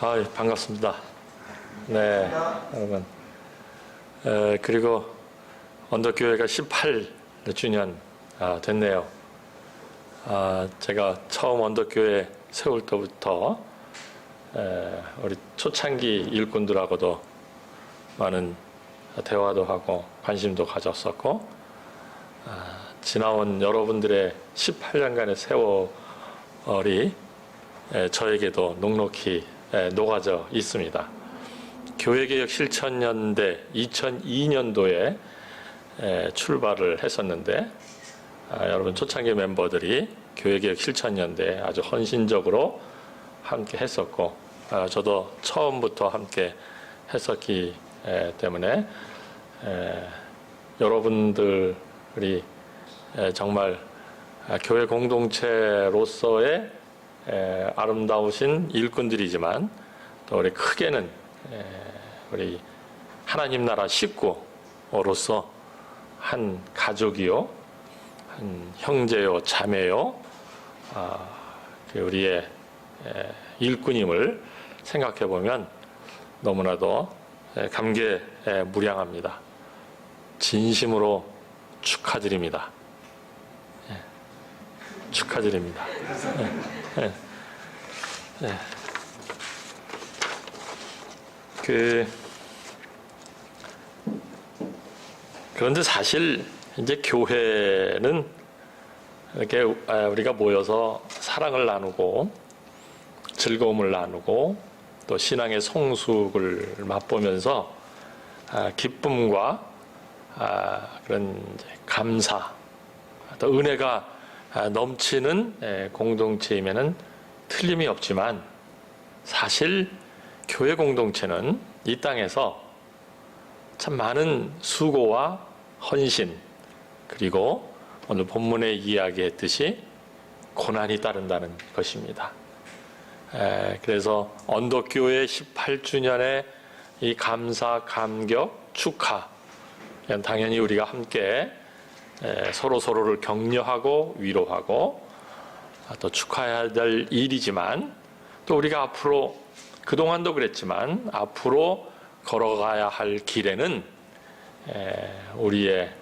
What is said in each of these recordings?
반갑습니다. 네, 여러분. 그리고 언덕교회가 18주년 됐네요. 제가 처음 언덕교회 세울 때부터 우리 초창기 일꾼들하고도 많은 대화도 하고 관심도 가졌었고, 지나온 여러분들의 18년간의 세월이 저에게도 넉넉히 녹아져 있습니다. 교회개혁 실천연대 2002년도에 출발을 했었는데, 여러분 초창기 멤버들이 교회개혁 실천연대에 아주 헌신적으로 함께 했었고, 저도 처음부터 함께 했었기 때문에 여러분들이 정말 교회 공동체로서의 아름다우신 일꾼들이지만, 또 우리 크게는 우리 하나님 나라 식구로서 한 가족이요, 한 형제요, 자매요, 우리의 일꾼임을 생각해 보면 너무나도 감개무량합니다. 진심으로 축하드립니다. 축하드립니다. 그런데 사실 이제 교회는 이렇게 우리가 모여서 사랑을 나누고 즐거움을 나누고 또 신앙의 성숙을 맛보면서 기쁨과 그런 감사 또 은혜가 넘치는 공동체임에는 틀림이 없지만, 사실 교회 공동체는 이 땅에서 참 많은 수고와 헌신, 그리고 오늘 본문에 이야기했듯이 고난이 따른다는 것입니다. 그래서 언덕교회 18주년의 이 감사, 감격, 축하, 당연히 우리가 함께 서로를 격려하고 위로하고 또 축하해야 될 일이지만, 또 우리가 앞으로 그동안도 그랬지만 앞으로 걸어가야 할 길에는 우리의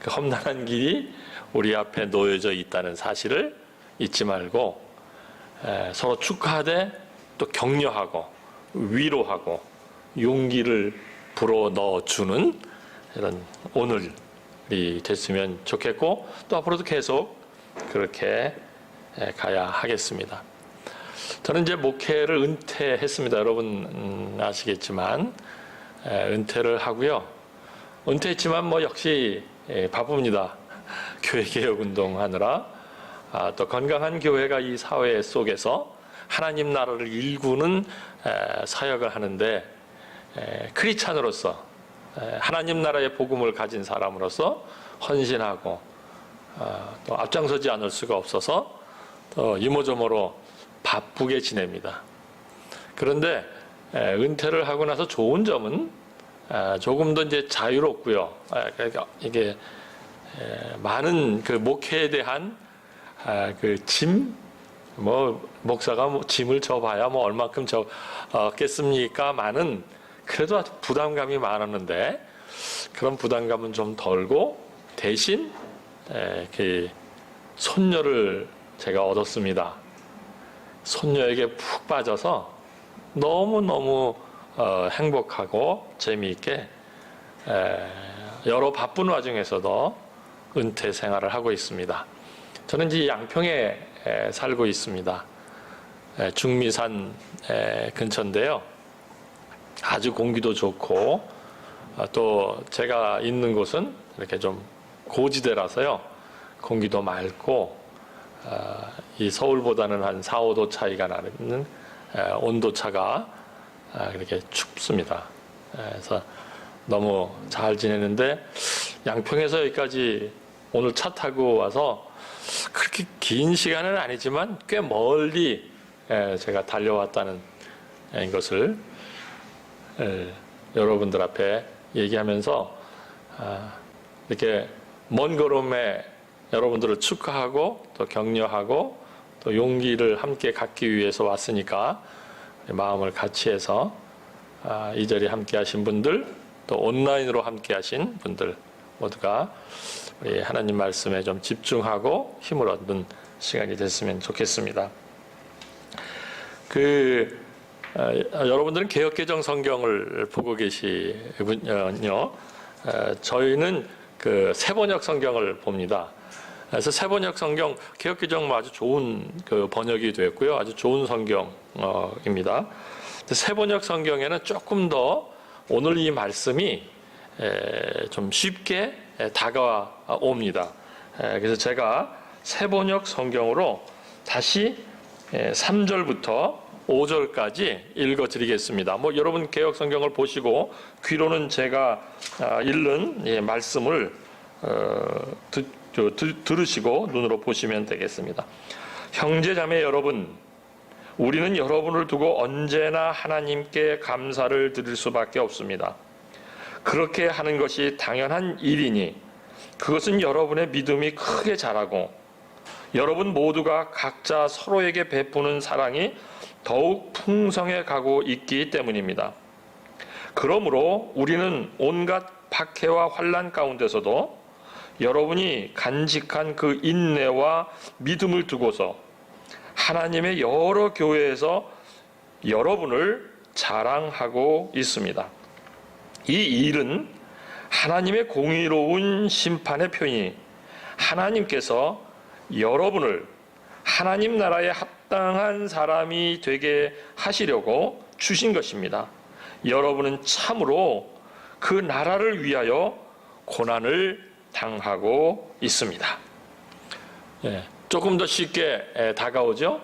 그 험난한 길이 우리 앞에 놓여져 있다는 사실을 잊지 말고 서로 축하하되 또 격려하고 위로하고 용기를 불어넣어주는 이런 오늘이 됐으면 좋겠고, 또 앞으로도 계속 그렇게 가야 하겠습니다. 저는 이제 목회를 은퇴했습니다. 여러분 아시겠지만 은퇴를 하고요. 은퇴했지만 뭐 역시 바쁩니다. 교회개혁 운동하느라. 또 건강한 교회가 이 사회 속에서 하나님 나라를 일구는 사역을 하는데, 크리스찬으로서 하나님 나라의 복음을 가진 사람으로서 헌신하고 또 앞장서지 않을 수가 없어서 또 이모저모로 바쁘게 지냅니다. 그런데 은퇴를 하고 나서 좋은 점은 조금 더 이제 자유롭고요. 그러니까 이게 많은 그 목회에 대한 그 짐, 목사가 짐을 져봐야 얼만큼 졌겠습니까? 많은, 그래도 아주 부담감이 많았는데 그런 부담감은 좀 덜고, 대신 그 손녀를 제가 얻었습니다. 손녀에게 푹 빠져서 너무너무 행복하고 재미있게 여러 바쁜 와중에서도 은퇴 생활을 하고 있습니다. 저는 이제 양평에 살고 있습니다. 중미산 근처인데요. 아주 공기도 좋고, 또 제가 있는 곳은 이렇게 좀 고지대라서요, 공기도 맑고, 이 서울보다는 한 4, 5도 차이가 나는 온도차가 그렇게 춥습니다. 그래서 너무 잘 지내는데, 양평에서 여기까지 오늘 차 타고 와서 그렇게 긴 시간은 아니지만 꽤 멀리 제가 달려왔다는 것을 여러분들 앞에 얘기하면서 이렇게 먼 걸음에 여러분들을 축하하고 또 격려하고 또 용기를 함께 갖기 위해서 왔으니까 마음을 같이 해서 이 자리에 함께 하신 분들, 또 온라인으로 함께 하신 분들 모두가 우리 하나님 말씀에 좀 집중하고 힘을 얻는 시간이 됐으면 좋겠습니다. 여러분들은 개역개정 성경을 보고 계시군요. 저희는 그 세번역 성경을 봅니다. 그래서 세번역 성경, 개역개정 아주 좋은 그 번역이 되었고요. 아주 좋은 성경입니다. 세번역 성경에는 조금 더 오늘 이 말씀이 좀 쉽게 다가옵니다. 그래서 제가 세번역 성경으로 다시 3절부터 5절까지 읽어드리겠습니다. 여러분 개역 성경을 보시고 귀로는 제가 읽는 말씀을 들으시고 눈으로 보시면 되겠습니다. 형제자매 여러분, 우리는 여러분을 두고 언제나 하나님께 감사를 드릴 수밖에 없습니다. 그렇게 하는 것이 당연한 일이니 그것은 여러분의 믿음이 크게 자라고 여러분 모두가 각자 서로에게 베푸는 사랑이 더욱 풍성해 가고 있기 때문입니다. 그러므로 우리는 온갖 박해와 환난 가운데서도 여러분이 간직한 그 인내와 믿음을 두고서 하나님의 여러 교회에서 여러분을 자랑하고 있습니다. 이 일은 하나님의 공의로운 심판의 표현이 하나님께서 여러분을 하나님 나라에 합당한 사람이 되게 하시려고 주신 것입니다. 여러분은 참으로 그 나라를 위하여 고난을 당하고 있습니다. 조금 더 쉽게 다가오죠.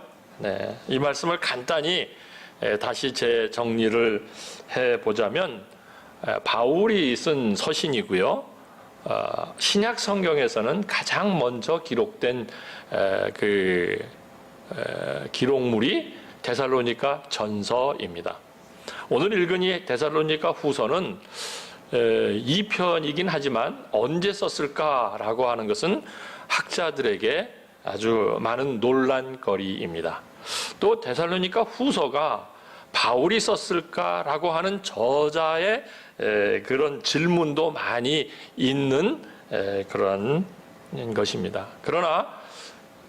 이 말씀을 간단히 다시 재정리를 해보자면 바울이 쓴 서신이고요. 신약 성경에서는 가장 먼저 기록된 기록물이 데살로니가 전서입니다. 오늘 읽은 이 데살로니가 후서는 2편이긴 하지만 언제 썼을까라고 하는 것은 학자들에게 아주 많은 논란거리입니다. 또 데살로니가 후서가 바울이 썼을까라고 하는 저자의 그런 질문도 많이 있는 그런 것입니다. 그러나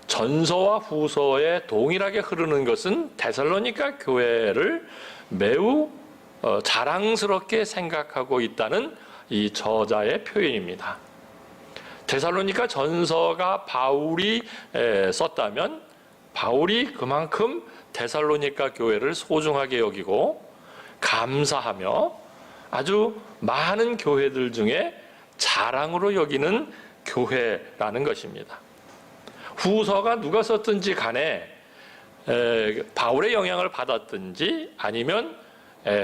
전서와 후서에 동일하게 흐르는 것은 데살로니가 교회를 매우 자랑스럽게 생각하고 있다는 이 저자의 표현입니다. 데살로니가 전서가 바울이 썼다면 바울이 그만큼 데살로니가 교회를 소중하게 여기고 감사하며 아주 많은 교회들 중에 자랑으로 여기는 교회라는 것입니다. 후서가 누가 썼든지 간에 바울의 영향을 받았든지 아니면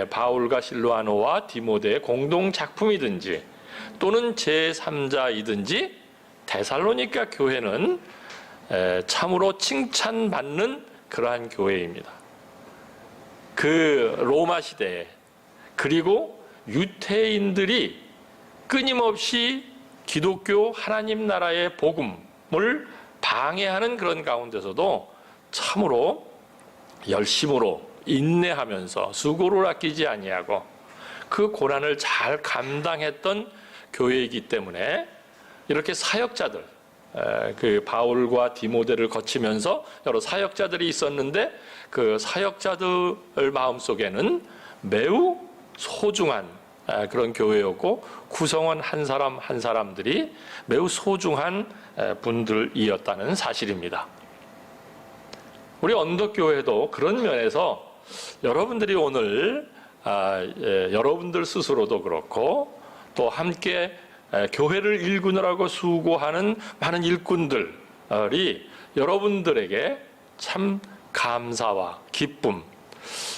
바울과 실로아노와 디모데의 공동 작품이든지 또는 제3자이든지 데살로니가 교회는 참으로 칭찬받는 그러한 교회입니다. 그 로마 시대에 그리고 유태인들이 끊임없이 기독교 하나님 나라의 복음을 방해하는 그런 가운데서도 참으로 열심으로 인내하면서 수고를 아끼지 아니하고 그 고난을 잘 감당했던 교회이기 때문에 이렇게 사역자들, 그 바울과 디모데를 거치면서 여러 사역자들이 있었는데 그 사역자들 마음속에는 매우 소중한 그런 교회였고 구성원 한 사람 한 사람들이 매우 소중한 분들이었다는 사실입니다. 우리 언덕교회도 그런 면에서 여러분들이 오늘 여러분들 스스로도 그렇고 또 함께 교회를 일구느라고 수고하는 많은 일꾼들이 여러분들에게 참 감사와 기쁨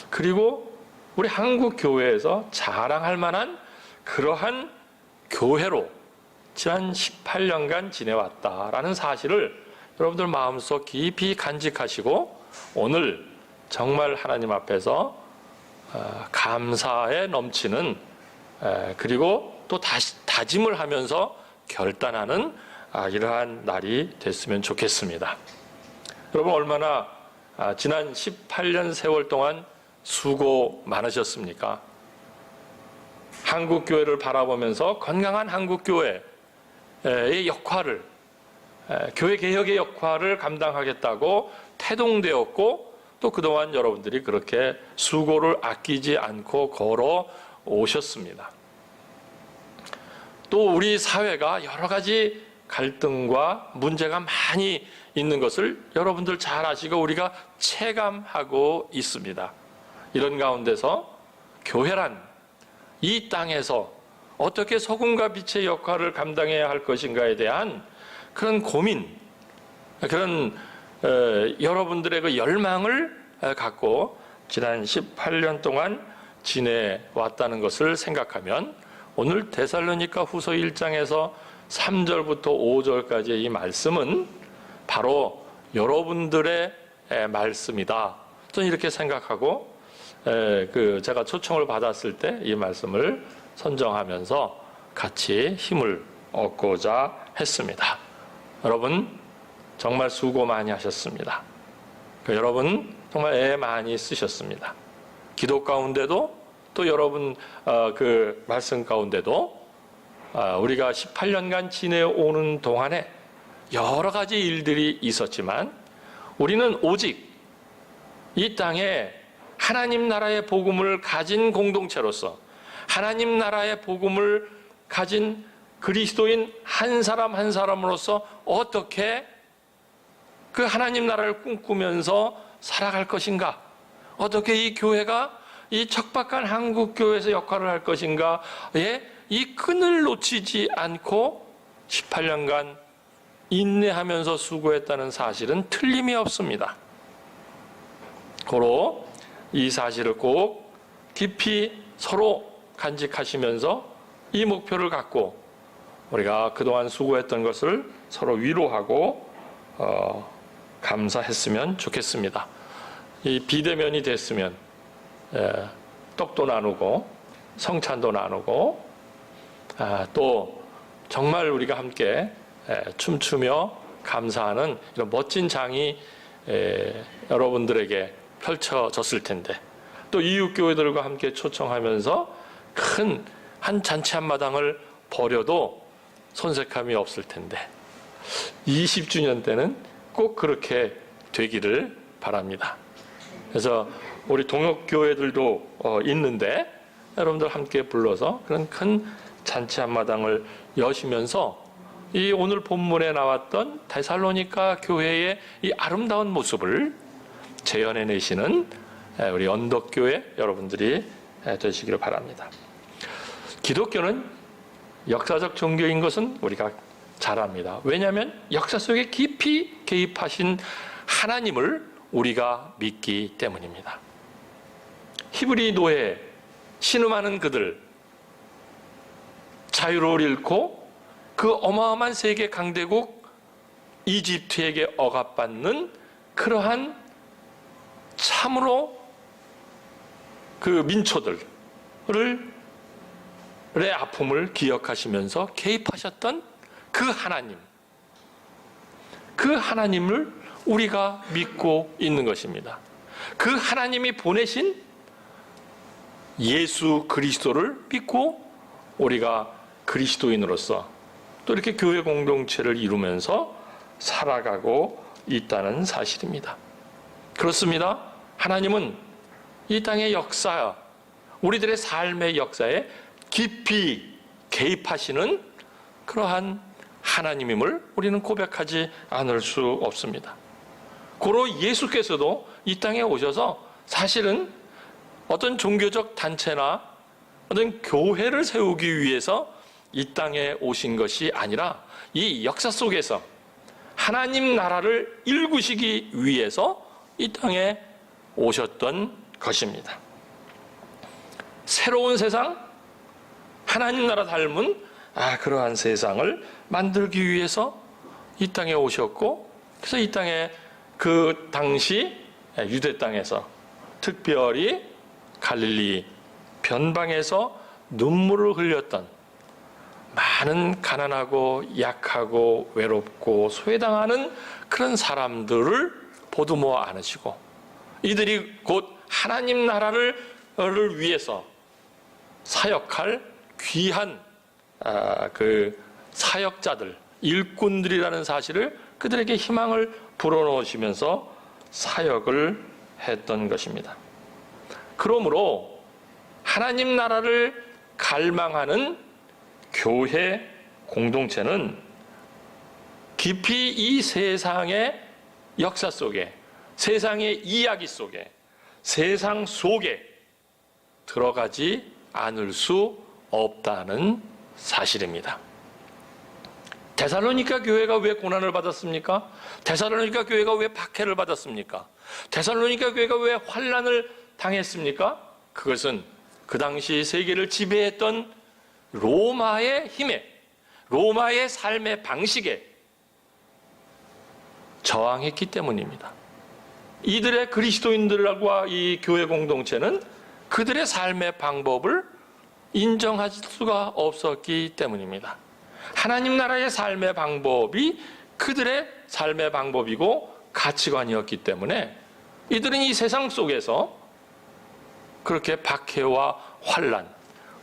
그리고 우리 한국 교회에서 자랑할 만한 그러한 교회로 지난 18년간 지내왔다라는 사실을 여러분들 마음속 깊이 간직하시고 오늘 정말 하나님 앞에서 감사에 넘치는 그리고 또 다짐을 하면서 결단하는 이러한 날이 됐으면 좋겠습니다. 여러분 얼마나 지난 18년 세월 동안 수고 많으셨습니까? 한국교회를 바라보면서 건강한 한국교회의 역할을, 교회 개혁의 역할을 감당하겠다고 태동되었고, 또 그동안 여러분들이 그렇게 수고를 아끼지 않고 걸어 오셨습니다. 또 우리 사회가 여러 가지 갈등과 문제가 많이 있는 것을 여러분들 잘 아시고 우리가 체감하고 있습니다. 이런 가운데서 교회란 이 땅에서 어떻게 소금과 빛의 역할을 감당해야 할 것인가에 대한 그런 고민, 그런 여러분들의 그 열망을 갖고 지난 18년 동안 지내왔다는 것을 생각하면 오늘 데살로니가 후서 1장에서 3절부터 5절까지의 이 말씀은 바로 여러분들의 말씀이다. 저는 이렇게 생각하고 제가 초청을 받았을 때 이 말씀을 선정하면서 같이 힘을 얻고자 했습니다. 여러분 정말 수고 많이 하셨습니다. 여러분 정말 애 많이 쓰셨습니다. 기도 가운데도 또 여러분 그 말씀 가운데도 우리가 18년간 지내오는 동안에 여러 가지 일들이 있었지만 우리는 오직 이 땅에 하나님 나라의 복음을 가진 공동체로서 하나님 나라의 복음을 가진 그리스도인 한 사람 한 사람으로서 어떻게 그 하나님 나라를 꿈꾸면서 살아갈 것인가? 어떻게 이 교회가 이 척박한 한국 교회에서 역할을 할 것인가에 이 끈을 놓치지 않고 18년간 인내하면서 수고했다는 사실은 틀림이 없습니다. 고로 이 사실을 꼭 깊이 서로 간직하시면서 이 목표를 갖고 우리가 그동안 수고했던 것을 서로 위로하고 감사했으면 좋겠습니다. 이 비대면이 됐으면 떡도 나누고 성찬도 나누고 또 정말 우리가 함께 춤추며 감사하는 이런 멋진 장이 여러분들에게 펼쳐졌을 텐데 또 이웃교회들과 함께 초청하면서 큰 한 잔치 한마당을 벌여도 손색함이 없을 텐데 20주년 때는 꼭 그렇게 되기를 바랍니다. 그래서 우리 동역교회들도 있는데 여러분들 함께 불러서 그런 큰 잔치 한마당을 여시면서 이 오늘 본문에 나왔던 데살로니가 교회의 이 아름다운 모습을 재현해내시는 우리 언덕교회 여러분들이 되시기를 바랍니다. 기독교는 역사적 종교인 것은 우리가 잘 압니다. 왜냐하면 역사 속에 깊이 개입하신 하나님을 우리가 믿기 때문입니다. 히브리 노예, 신음하는 그들, 자유를 잃고 그 어마어마한 세계 강대국 이집트에게 억압받는 그러한 참으로 그 민초들의 아픔을 기억하시면서 개입하셨던 그 하나님, 그 하나님을 우리가 믿고 있는 것입니다. 그 하나님이 보내신 예수 그리스도를 믿고 우리가 그리스도인으로서 또 이렇게 교회 공동체를 이루면서 살아가고 있다는 사실입니다. 그렇습니다. 하나님은 이 땅의 역사, 우리들의 삶의 역사에 깊이 개입하시는 그러한 하나님임을 우리는 고백하지 않을 수 없습니다. 고로 예수께서도 이 땅에 오셔서 사실은 어떤 종교적 단체나 어떤 교회를 세우기 위해서 이 땅에 오신 것이 아니라 이 역사 속에서 하나님 나라를 일구시기 위해서 이 땅에 오셨던 것입니다. 새로운 세상, 하나님 나라 닮은 그러한 세상을 만들기 위해서 이 땅에 오셨고, 그래서 이 땅에 그 당시 유대 땅에서 특별히 갈릴리 변방에서 눈물을 흘렸던 많은 가난하고 약하고 외롭고 소외당하는 그런 사람들을 보듬어 안으시고 이들이 곧 하나님 나라를 위해서 사역할 귀한 그 사역자들, 일꾼들이라는 사실을 그들에게 희망을 불어넣으시면서 사역을 했던 것입니다. 그러므로 하나님 나라를 갈망하는 교회 공동체는 깊이 이 세상의 역사 속에, 세상의 이야기 속에, 세상 속에 들어가지 않을 수 없다는 사실입니다. 데살로니가 교회가 왜 고난을 받았습니까? 데살로니가 교회가 왜 박해를 받았습니까? 데살로니가 교회가 왜 환난을 당했습니까? 그것은 그 당시 세계를 지배했던 로마의 힘에, 로마의 삶의 방식에 저항했기 때문입니다. 이들의 그리스도인들과 이 교회 공동체는 그들의 삶의 방법을 인정할 수가 없었기 때문입니다. 하나님 나라의 삶의 방법이 그들의 삶의 방법이고 가치관이었기 때문에 이들은 이 세상 속에서 그렇게 박해와 환난,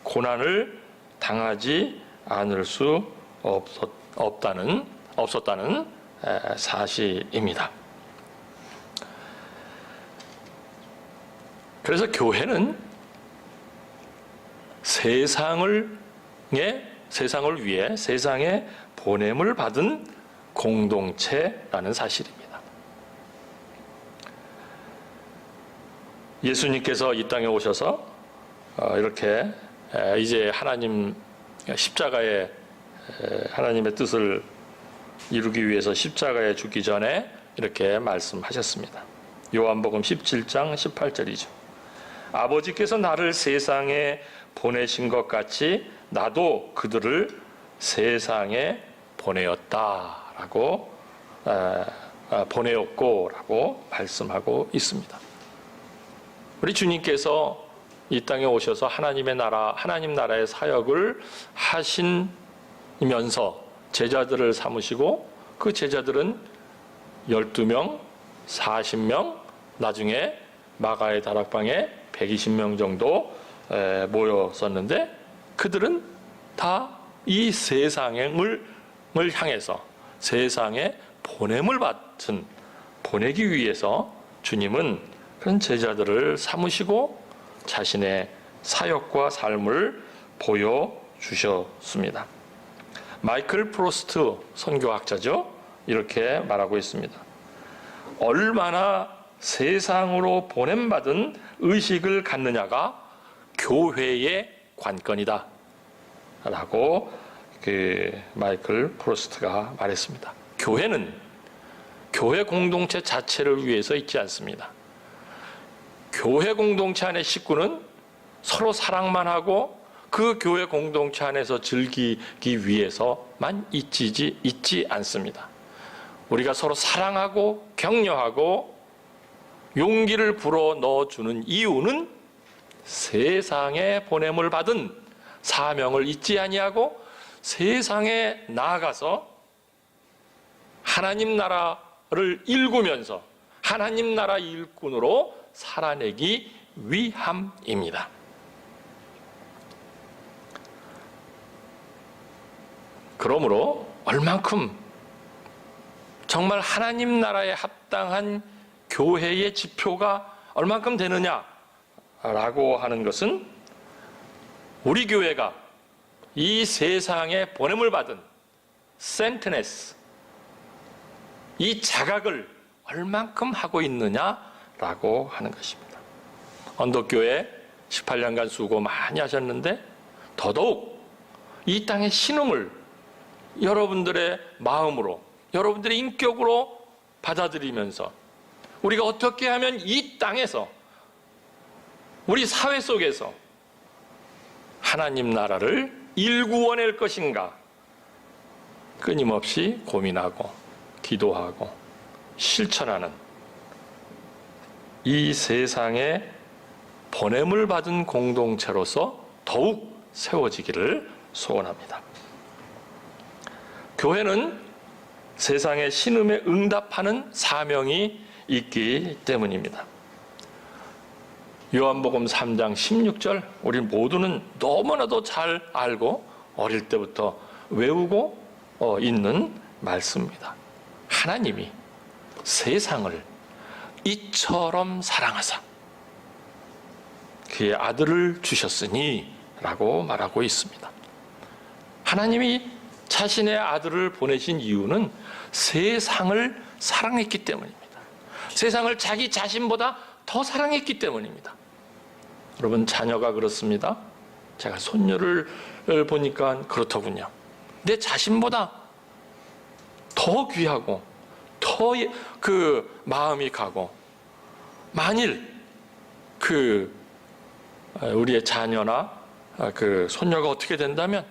고난을 당하지 않을 수 없었다는 사실입니다. 그래서 교회는 세상을 위해 세상에 보냄을 받은 공동체라는 사실입니다. 예수님께서 이 땅에 오셔서 이렇게 이제 하나님의 뜻을 이루기 위해서 십자가에 죽기 전에 이렇게 말씀하셨습니다. 요한복음 17장 18절이죠. 아버지께서 나를 세상에 보내신 것 같이 나도 그들을 세상에 보내었다라고 보내었고라고 말씀하고 있습니다. 우리 주님께서 이 땅에 오셔서 하나님 나라의 사역을 하시면서 제자들을 삼으시고 그 제자들은 12명, 40명, 나중에 마가의 다락방에 120명 정도 모였었는데 그들은 다 이 세상을 향해서 세상에 보내기 위해서 주님은 그런 제자들을 삼으시고 자신의 사역과 삶을 보여주셨습니다. 마이클 프로스트 선교학자죠. 이렇게 말하고 있습니다. 얼마나 세상으로 보냄받은 의식을 갖느냐가 교회의 관건이다 라고 마이클 프로스트가 말했습니다. 교회는 교회 공동체 자체를 위해서 있지 않습니다. 교회 공동체 안의 식구는 서로 사랑만 하고 그 교회 공동체 안에서 즐기기 위해서만 있지 않습니다. 우리가 서로 사랑하고 격려하고 용기를 불어 넣어주는 이유는 세상에 보냄을 받은 사명을 잊지 아니하고 세상에 나아가서 하나님 나라를 일구면서 하나님 나라 일꾼으로 살아내기 위함입니다. 그러므로 얼만큼 정말 하나님 나라에 합당한 교회의 지표가 얼만큼 되느냐라고 하는 것은 우리 교회가 이 세상에 보냄을 받은 센트네스, 이 자각을 얼만큼 하고 있느냐라고 하는 것입니다. 언덕교회 18년간 수고 많이 하셨는데 더더욱 이 땅의 신음을 여러분들의 마음으로, 여러분들의 인격으로 받아들이면서 우리가 어떻게 하면 이 땅에서, 우리 사회 속에서 하나님 나라를 일구어낼 것인가 끊임없이 고민하고 기도하고 실천하는 이 세상에 보냄을 받은 공동체로서 더욱 세워지기를 소원합니다. 교회는 세상의 신음에 응답하는 사명이 있기 때문입니다. 요한복음 3장 16절 우리 모두는 너무나도 잘 알고 어릴 때부터 외우고 있는 말씀입니다. 하나님이 세상을 이처럼 사랑하사 그의 아들을 주셨으니 라고 말하고 있습니다. 하나님이 자신의 아들을 보내신 이유는 세상을 사랑했기 때문입니다. 세상을 자기 자신보다 더 사랑했기 때문입니다. 여러분, 자녀가 그렇습니다. 제가 손녀를 보니까 그렇더군요. 내 자신보다 더 귀하고 더 그 마음이 가고, 만일 우리의 자녀나 그 손녀가 어떻게 된다면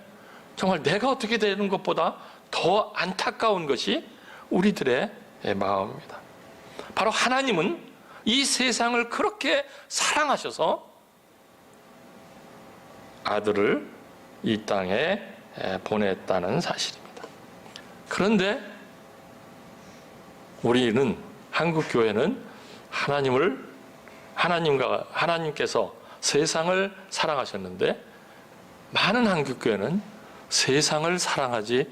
정말 내가 어떻게 되는 것보다 더 안타까운 것이 우리들의 마음입니다. 바로 하나님은 이 세상을 그렇게 사랑하셔서 아들을 이 땅에 보냈다는 사실입니다. 그런데 우리는, 한국교회는 하나님께서 세상을 사랑하셨는데, 많은 한국교회는 세상을 사랑하지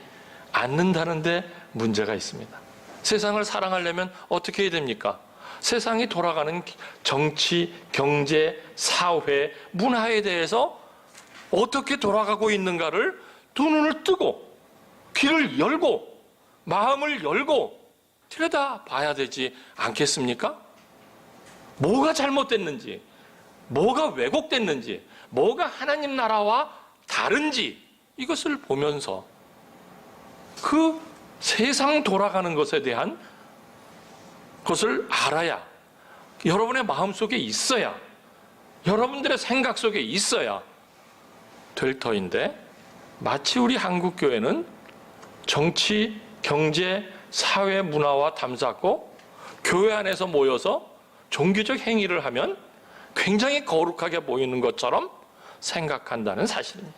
않는다는 데 문제가 있습니다. 세상을 사랑하려면 어떻게 해야 됩니까? 세상이 돌아가는 정치, 경제, 사회, 문화에 대해서 어떻게 돌아가고 있는가를 두 눈을 뜨고 귀를 열고 마음을 열고 들여다 봐야 되지 않겠습니까? 뭐가 잘못됐는지, 뭐가 왜곡됐는지, 뭐가 하나님 나라와 다른지 이것을 보면서 그 세상 돌아가는 것에 대한 것을 알아야, 여러분의 마음속에 있어야, 여러분들의 생각 속에 있어야 될 터인데, 마치 우리 한국교회는 정치, 경제, 사회, 문화와 담쌓고 교회 안에서 모여서 종교적 행위를 하면 굉장히 거룩하게 보이는 것처럼 생각한다는 사실입니다.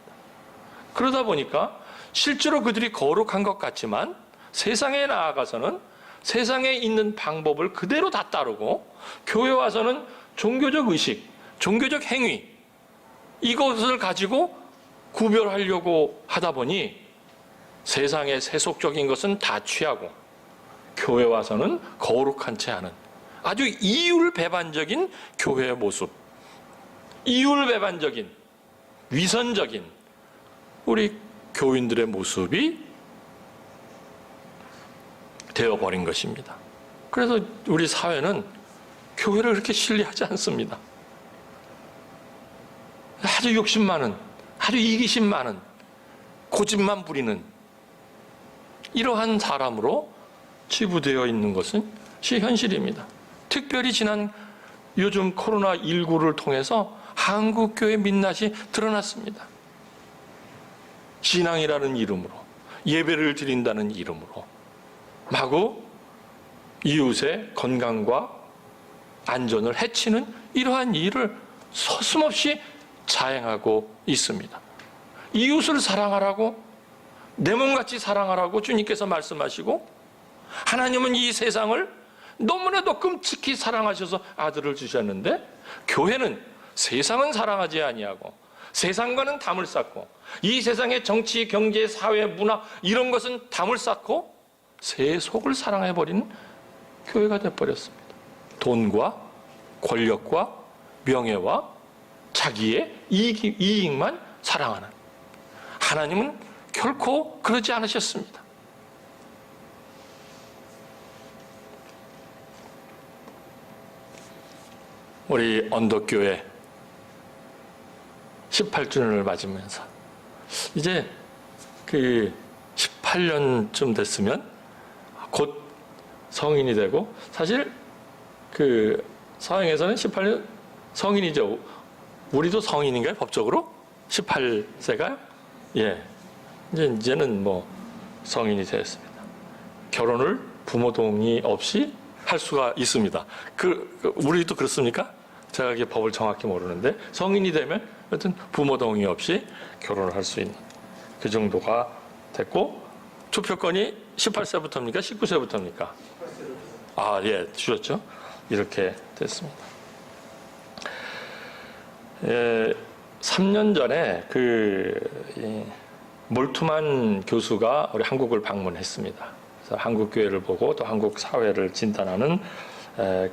그러다 보니까 실제로 그들이 거룩한 것 같지만 세상에 나아가서는 세상에 있는 방법을 그대로 다 따르고, 교회 와서는 종교적 의식, 종교적 행위, 이것을 가지고 구별하려고 하다 보니 세상의 세속적인 것은 다 취하고 교회 와서는 거룩한 채 하는 아주 이율배반적인 교회의 모습, 이율배반적인 위선적인 우리 교인들의 모습이 되어버린 것입니다. 그래서 우리 사회는 교회를 그렇게 신뢰하지 않습니다. 아주 욕심 많은, 아주 이기심 많은, 고집만 부리는 이러한 사람으로 치부되어 있는 것은 현실입니다. 특별히 지난 요즘 코로나19를 통해서 한국교회 민낯이 드러났습니다. 신앙이라는 이름으로, 예배를 드린다는 이름으로 마구 이웃의 건강과 안전을 해치는 이러한 일을 서슴없이 자행하고 있습니다. 이웃을 사랑하라고, 내 몸같이 사랑하라고 주님께서 말씀하시고, 하나님은 이 세상을 너무나도 끔찍히 사랑하셔서 아들을 주셨는데, 교회는 세상은 사랑하지 아니하고 세상과는 담을 쌓고, 이 세상의 정치, 경제, 사회, 문화 이런 것은 담을 쌓고 세속을 사랑해버리는 교회가 되어버렸습니다. 돈과 권력과 명예와 자기의 이익만 사랑하는, 하나님은 결코 그러지 않으셨습니다. 우리 언덕교회 18주년을 맞으면서 이제 18년쯤 됐으면 곧 성인이 되고, 사실 서양에서는 18년 성인이죠. 우리도 성인인가요? 법적으로? 18세가요? 예. 이제는 뭐 성인이 되었습니다. 결혼을 부모 동의 없이 할 수가 있습니다. 우리도 그렇습니까? 제가 이게 법을 정확히 모르는데, 성인이 되면 하여튼 부모 동의 없이 결혼을 할 수 있는 그 정도가 됐고, 투표권이 18세부터입니까? 19세부터입니까? 아, 예, 주셨죠? 이렇게 됐습니다. 3년 전에 몰투만 교수가 우리 한국을 방문했습니다. 그래서 한국 교회를 보고 또 한국 사회를 진단하는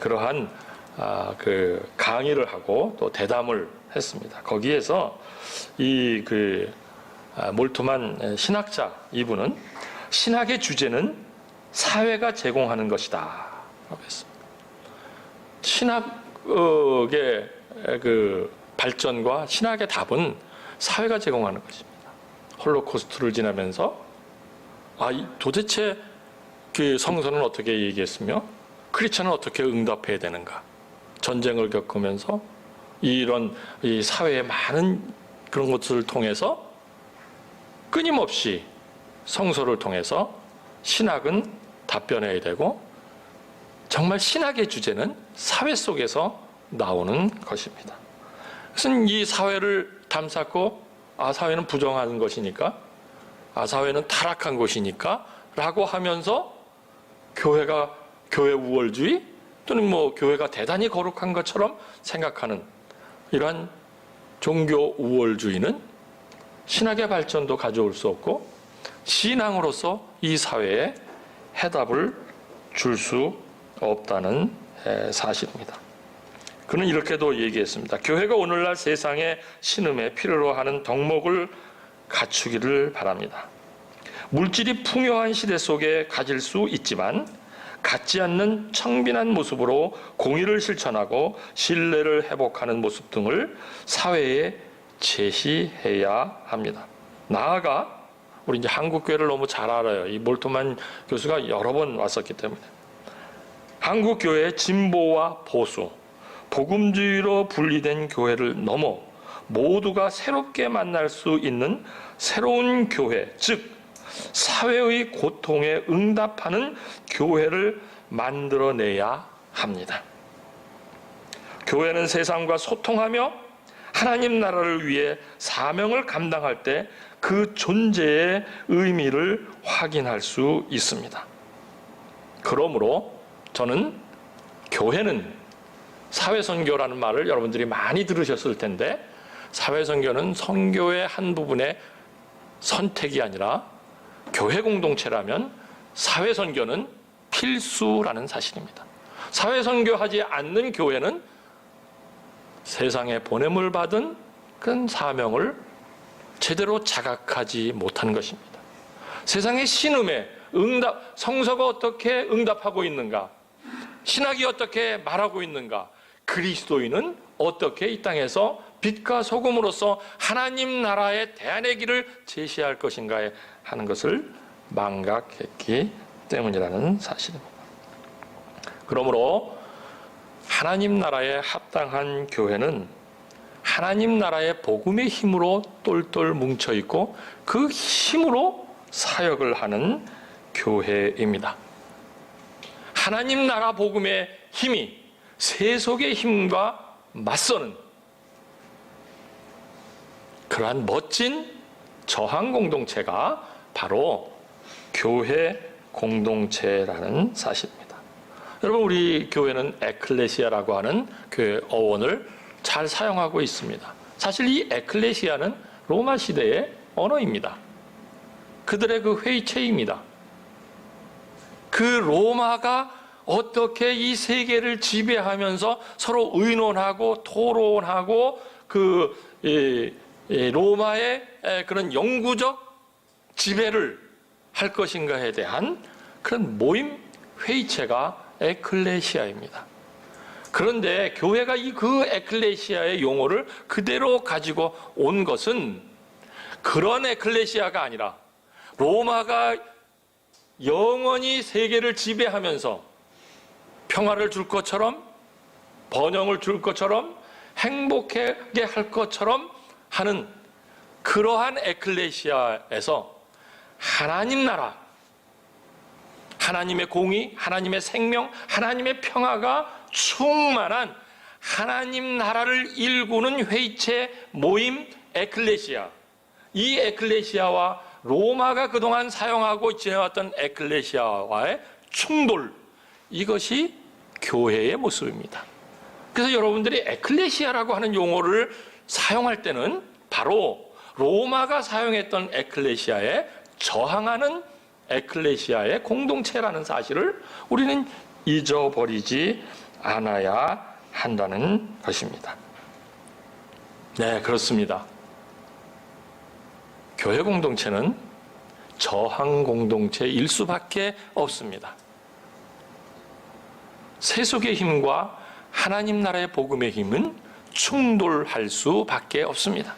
그러한 그 강의를 하고 또 대담을 했습니다. 거기에서 몰투만 신학자 이분은 신학의 주제는 사회가 제공하는 것이다 라고 했습니다. 신학의 그 발전과 신학의 답은 사회가 제공하는 것입니다. 홀로코스트를 지나면서 도대체 그 성서는 어떻게 얘기했으며 크리스천은 어떻게 응답해야 되는가? 전쟁을 겪으면서 이런 이 사회의 많은 그런 것들을 통해서 끊임없이 성서를 통해서 신학은 답변해야 되고 정말 신학의 주제는 사회 속에서 나오는 것입니다. 그래서 이 사회를 담쌓고 사회는 부정한 것이니까 사회는 타락한 것이니까 라고 하면서 교회 우월주의 또는 교회가 대단히 거룩한 것처럼 생각하는 이러한 종교 우월주의는 신학의 발전도 가져올 수 없고 신앙으로서 이 사회에 해답을 줄 수 없다는 사실입니다. 그는 이렇게도 얘기했습니다. 교회가 오늘날 세상의 신음에 필요로 하는 덕목을 갖추기를 바랍니다. 물질이 풍요한 시대 속에 가질 수 있지만 갖지 않는 청빈한 모습으로 공의를 실천하고 신뢰를 회복하는 모습 등을 사회에 제시해야 합니다. 나아가 우리 이제 한국 교회를 너무 잘 알아요. 이 몰투만 교수가 여러 번 왔었기 때문에 한국 교회의 진보와 보수, 복음주의로 분리된 교회를 넘어 모두가 새롭게 만날 수 있는 새로운 교회, 즉 사회의 고통에 응답하는 교회를 만들어내야 합니다. 교회는 세상과 소통하며 하나님 나라를 위해 사명을 감당할 때 그 존재의 의미를 확인할 수 있습니다. 그러므로 저는 교회는 사회선교라는 말을 여러분들이 많이 들으셨을 텐데 사회선교는 선교의 한 부분의 선택이 아니라 교회 공동체라면 사회선교는 필수라는 사실입니다. 사회선교하지 않는 교회는 세상에 보냄을 받은 그런 사명을 제대로 자각하지 못한 것입니다. 세상의 신음에 성서가 어떻게 응답하고 있는가? 신학이 어떻게 말하고 있는가? 그리스도인은 어떻게 이 땅에서 빛과 소금으로서 하나님 나라의 대안의 길을 제시할 것인가에 하는 것을 망각했기 때문이라는 사실입니다. 그러므로 하나님 나라에 합당한 교회는 하나님 나라의 복음의 힘으로 똘똘 뭉쳐있고 그 힘으로 사역을 하는 교회입니다. 하나님 나라 복음의 힘이 세속의 힘과 맞서는 그러한 멋진 저항 공동체가 바로 교회 공동체라는 사실입니다. 여러분, 우리 교회는 에클레시아라고 하는 그 어원을 잘 사용하고 있습니다. 사실 이 에클레시아는 로마 시대의 언어입니다. 그들의 그 회의체입니다. 그 로마가 어떻게 이 세계를 지배하면서 서로 의논하고 토론하고 로마의 그런 영구적 지배를 할 것인가에 대한 그런 모임 회의체가 에클레시아입니다. 그런데 교회가 그 에클레시아의 용어를 그대로 가지고 온 것은 그런 에클레시아가 아니라 로마가 영원히 세계를 지배하면서 평화를 줄 것처럼 번영을 줄 것처럼 행복하게 할 것처럼 하는 그러한 에클레시아에서 하나님 나라, 하나님의 공의, 하나님의 생명, 하나님의 평화가 충만한 하나님 나라를 일구는 회의체 모임 에클레시아. 이 에클레시아와 로마가 그동안 사용하고 지내왔던 에클레시아와의 충돌, 이것이 교회의 모습입니다. 그래서 여러분들이 에클레시아라고 하는 용어를 사용할 때는 바로 로마가 사용했던 에클레시아에 저항하는 에클레시아의 공동체라는 사실을 우리는 잊어버리지 않아야 한다는 것입니다. 네, 그렇습니다. 교회 공동체는 저항 공동체일 수밖에 없습니다. 세속의 힘과 하나님 나라의 복음의 힘은 충돌할 수밖에 없습니다.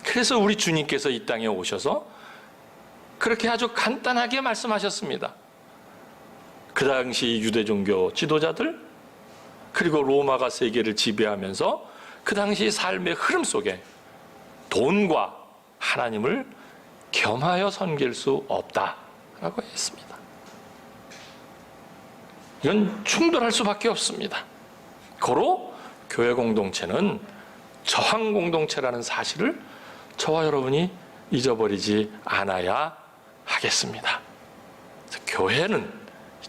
그래서 우리 주님께서 이 땅에 오셔서 그렇게 아주 간단하게 말씀하셨습니다. 그 당시 유대 종교 지도자들, 그리고 로마가 세계를 지배하면서 그 당시 삶의 흐름 속에 돈과 하나님을 겸하여 섬길 수 없다라고 했습니다. 이건 충돌할 수밖에 없습니다. 고로 교회 공동체는 저항 공동체라는 사실을 저와 여러분이 잊어버리지 않아야 하겠습니다. 교회는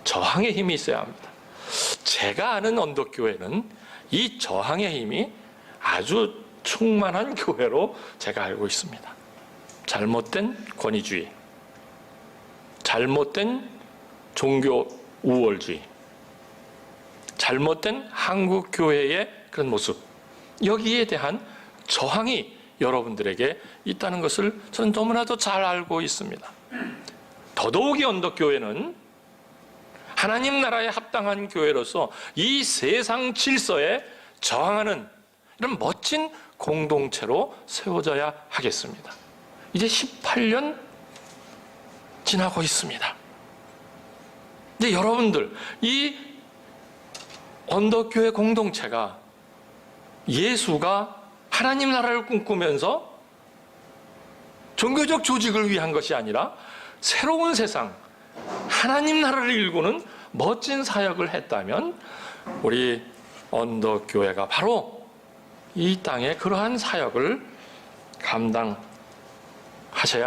저항의 힘이 있어야 합니다. 제가 아는 언덕교회는 이 저항의 힘이 아주 충만한 교회로 제가 알고 있습니다. 잘못된 권위주의, 잘못된 종교 우월주의, 잘못된 한국 교회의 그런 모습, 여기에 대한 저항이 여러분들에게 있다는 것을 저는 너무나도 잘 알고 있습니다. 더더욱이 언덕교회는 하나님 나라에 합당한 교회로서 이 세상 질서에 저항하는 이런 멋진 공동체로 세워져야 하겠습니다. 이제 18년 지나고 있습니다. 근데 여러분들, 이 언덕교회 공동체가 예수가 하나님 나라를 꿈꾸면서 종교적 조직을 위한 것이 아니라 새로운 세상, 하나님 나라를 일구는 멋진 사역을 했다면 우리 언덕교회가 바로 이 땅에 그러한 사역을 감당하셔야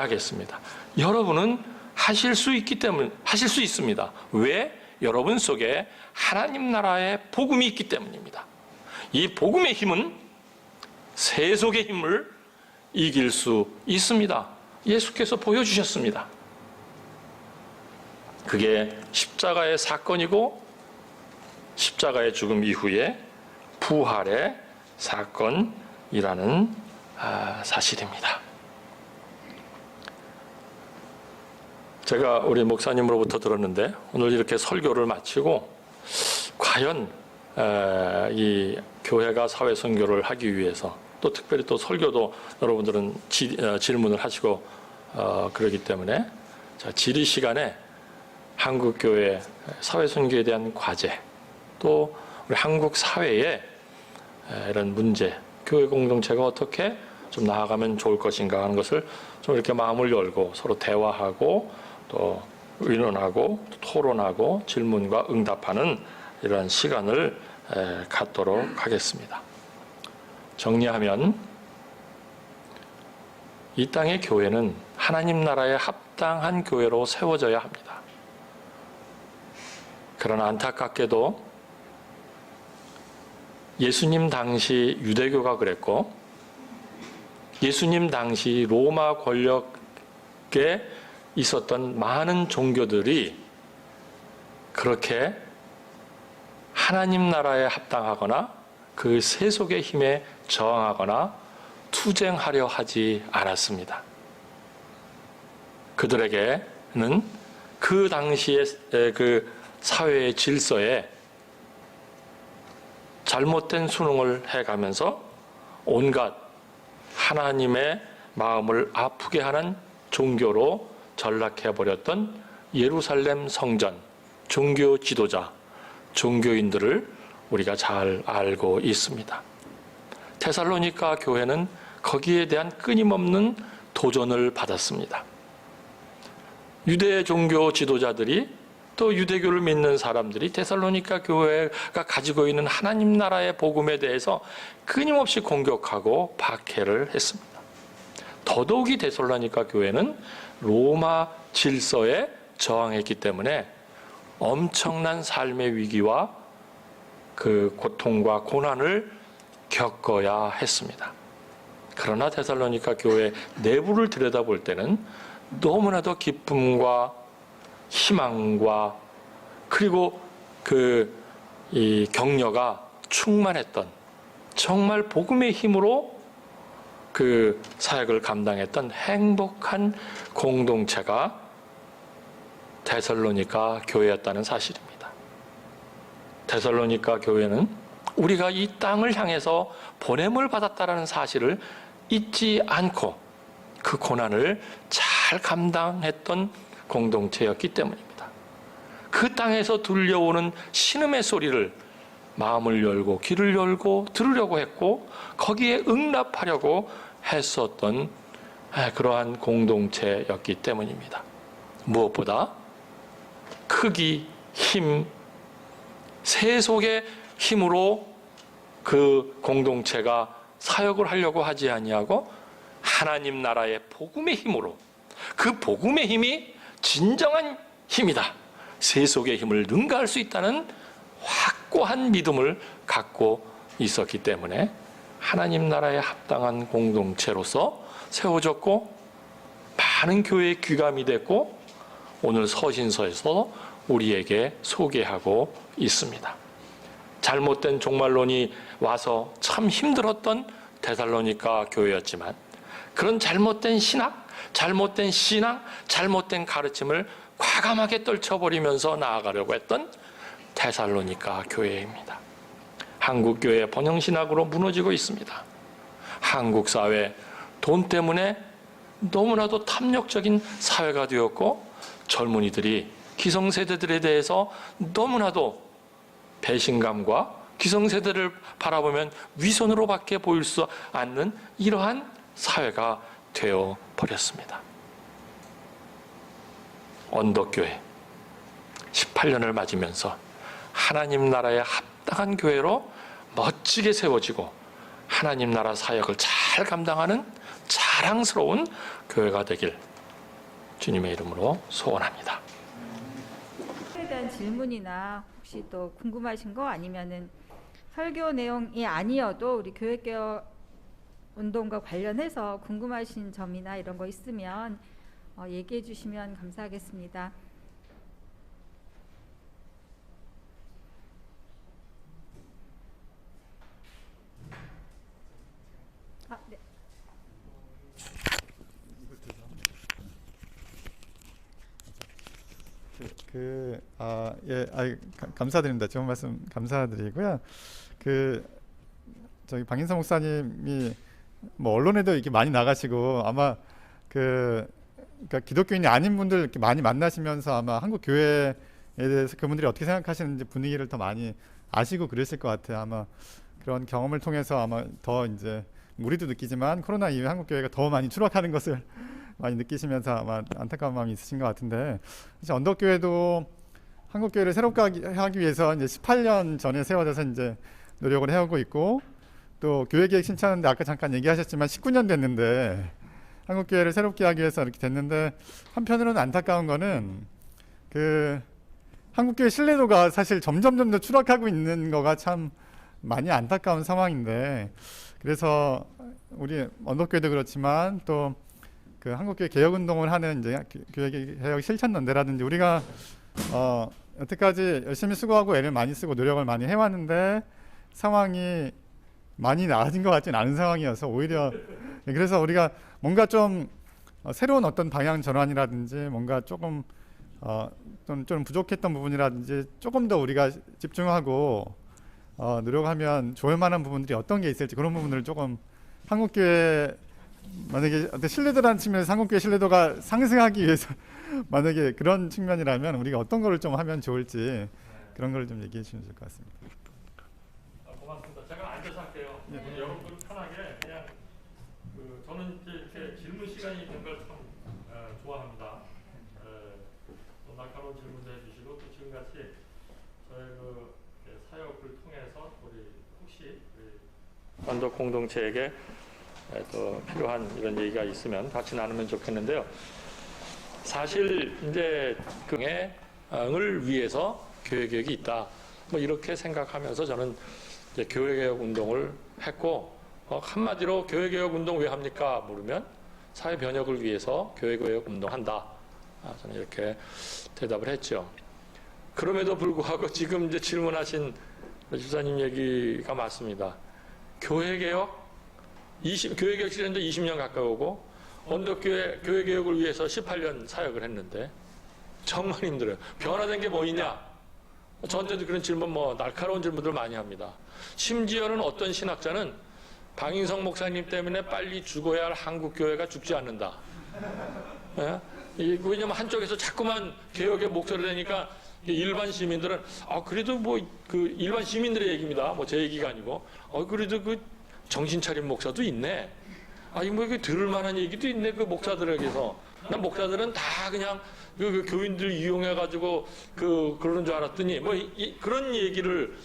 하겠습니다. 여러분은 하실 수 있습니다. 왜? 여러분 속에 하나님 나라의 복음이 있기 때문입니다. 이 복음의 힘은 세속의 힘을 이길 수 있습니다. 예수께서 보여주셨습니다. 그게 십자가의 사건이고 십자가의 죽음 이후에 부활의 사건이라는 사실입니다. 제가 우리 목사님으로부터 들었는데 오늘 이렇게 설교를 마치고 과연 이 교회가 사회 선교를 하기 위해서 또 특별히 또 설교도 여러분들은 질문을 하시고 그러기 때문에 질의 시간에 한국교회 사회 선교에 대한 과제, 또 우리 한국 사회의 이런 문제, 교회 공동체가 어떻게 좀 나아가면 좋을 것인가 하는 것을 좀 이렇게 마음을 열고 서로 대화하고 또 의논하고 토론하고 질문과 응답하는 이런 시간을 갖도록 하겠습니다. 정리하면 이 땅의 교회는 하나님 나라에 합당한 교회로 세워져야 합니다. 그러나 안타깝게도 예수님 당시 유대교가 그랬고 예수님 당시 로마 권력에 있었던 많은 종교들이 그렇게 하나님 나라에 합당하거나 그 세속의 힘에 저항하거나 투쟁하려 하지 않았습니다. 그들에게는 그 당시의 그 사회의 질서에 잘못된 순응을 해가면서 온갖 하나님의 마음을 아프게 하는 종교로 전락해버렸던 예루살렘 성전, 종교 지도자, 종교인들을 우리가 잘 알고 있습니다. 데살로니가 교회는 거기에 대한 끊임없는 도전을 받았습니다. 유대 종교 지도자들이 또 유대교를 믿는 사람들이 데살로니가 교회가 가지고 있는 하나님 나라의 복음에 대해서 끊임없이 공격하고 박해를 했습니다. 더더욱이 데살로니가 교회는 로마 질서에 저항했기 때문에 엄청난 삶의 위기와 그 고통과 고난을 겪어야 했습니다. 그러나 데살로니가 교회 내부를 들여다볼 때는 너무나도 기쁨과 희망과 그리고 이 격려가 충만했던, 정말 복음의 힘으로 그 사역을 감당했던 행복한 공동체가 데살로니가 교회였다는 사실입니다. 데살로니가 교회는 우리가 이 땅을 향해서 보냄을 받았다는 사실을 잊지 않고 그 고난을 잘 감당했던 공동체였기 때문입니다. 그 땅에서 들려오는 신음의 소리를 마음을 열고 귀를 열고 들으려고 했고 거기에 응답하려고 했었던 그러한 공동체였기 때문입니다. 무엇보다 크기, 힘, 세속의 힘으로 그 공동체가 사역을 하려고 하지 아니하고 하나님 나라의 복음의 힘으로, 그 복음의 힘이 진정한 힘이다, 세속의 힘을 능가할 수 있다는 확고한 믿음을 갖고 있었기 때문에 하나님 나라에 합당한 공동체로서 세워졌고 많은 교회의 귀감이 됐고 오늘 서신서에서 우리에게 소개하고 있습니다. 잘못된 종말론이 와서 참 힘들었던 데살로니가 교회였지만 그런 잘못된 신학, 잘못된 신앙, 잘못된 가르침을 과감하게 떨쳐버리면서 나아가려고 했던 데살로니가 교회입니다. 한국 교회 번영신학으로 무너지고 있습니다. 한국 사회 돈 때문에 너무나도 탐욕적인 사회가 되었고 젊은이들이 기성세대들에 대해서 너무나도 배신감과 기성세대를 바라보면 위선으로밖에 보일 수 않는 이러한 사회가 되어버렸습니다. 언덕교회 18년을 맞으면서 하나님 나라에 합당한 교회로 멋지게 세워지고 하나님 나라 사역을 잘 감당하는 자랑스러운 교회가 되길 주님의 이름으로 소원합니다. 에 대한 질문이나 혹시 또 궁금하신 거 아니면은 설교 내용이 아니어도 우리 교회개혁 운동과 관련해서 궁금하신 점이나 이런 거 있으면 얘기해 주시면 감사하겠습니다. 네. 감사드립니다. 좋은 말씀 감사드리고요. 저기 박인성 목사님이 뭐 언론에도 이렇게 많이 나가시고 아마 그러니까 기독교인이 아닌 분들 이렇게 많이 만나시면서 아마 한국 교회에 대해서 그분들이 어떻게 생각하시는지 분위기를 더 많이 아시고 그러실 것 같아요. 아마 그런 경험을 통해서 아마 더 이제 우리도 느끼지만 코로나 이후에 한국 교회가 더 많이 추락하는 것을 많이 느끼시면서 아마 안타까운 마음이 있으신 것 같은데, 사실 언덕교회도 한국 교회를 새롭게 하기 위해서 이제 18년 전에 세워져서 이제 노력을 해오고 있고, 또 교회계획 신청하는데 아까 잠깐 얘기하셨지만 19년 됐는데 한국 교회를 새롭게 하기 위해서 이렇게 됐는데, 한편으로는 안타까운 거는 한국 교회 신뢰도가 사실 점점 더 추락하고 있는 거가 참 많이 안타까운 상황인데, 그래서 우리 언덕교회도 그렇지만 또 한국교회 개혁운동을 하는 이제 교회 개혁 실천연대라든지 우리가 여태까지 열심히 수고하고 애를 많이 쓰고 노력을 많이 해왔는데 상황이 많이 나아진 것 같지는 않은 상황이어서 오히려, 그래서 우리가 뭔가 좀 새로운 어떤 방향 전환이라든지 뭔가 조금 좀 부족했던 부분이라든지 조금 더 우리가 집중하고 노력하면 좋을 만한 부분들이 어떤 게 있을지, 그런 부분들을 조금 한국교회 만약에 신뢰도라는 측면에서 한국교회 신뢰도가 상승하기 위해서 만약에 그런 측면이라면 우리가 어떤 거를 좀 하면 좋을지 그런 거를 좀 얘기해 주시면 좋을 것 같습니다. 고맙습니다. 제가 앉아서 할게요. 여러분들 편하게 그냥 저는 이렇게 질문 시간이 있는 걸 참 좋아합니다. 또 날카로운 질문도 해주시고 또 지금같이 저희 사역을 통해서 우리 혹시 언덕 공동체에게 또 필요한 이런 얘기가 있으면 같이 나누면 좋겠는데요. 사실 이제 교회를 위해서 교회 개혁이 있다, 뭐 이렇게 생각하면서 저는 이제 교회 개혁 운동을 했고 한마디로 교회개혁 운동 왜 합니까? 물으면 사회 변혁을 위해서 교회개혁 운동한다. 저는 이렇게 대답을 했죠. 그럼에도 불구하고 지금 이제 질문하신 집사님 얘기가 맞습니다. 교회개혁 실현도 20년 가까이 오고 언덕교회 교회개혁을 위해서 18년 사역을 했는데 정말 힘들어요. 변화된 게 뭐 있냐? 저한테도 그런 질문, 날카로운 질문들 많이 합니다. 심지어는 어떤 신학자는 방인성 목사님 때문에 빨리 죽어야 할 한국교회가 죽지 않는다. 예? 왜냐면 한쪽에서 자꾸만 개혁의 목소리를 내니까 일반 시민들은, 그래도 일반 시민들의 얘기입니다. 제 얘기가 아니고, 그래도 정신 차린 목사도 있네. 들을 만한 얘기도 있네, 그 목사들에게서. 난 목사들은 다 그냥 그 교인들 이용해가지고 그러는 줄 알았더니 그런 얘기를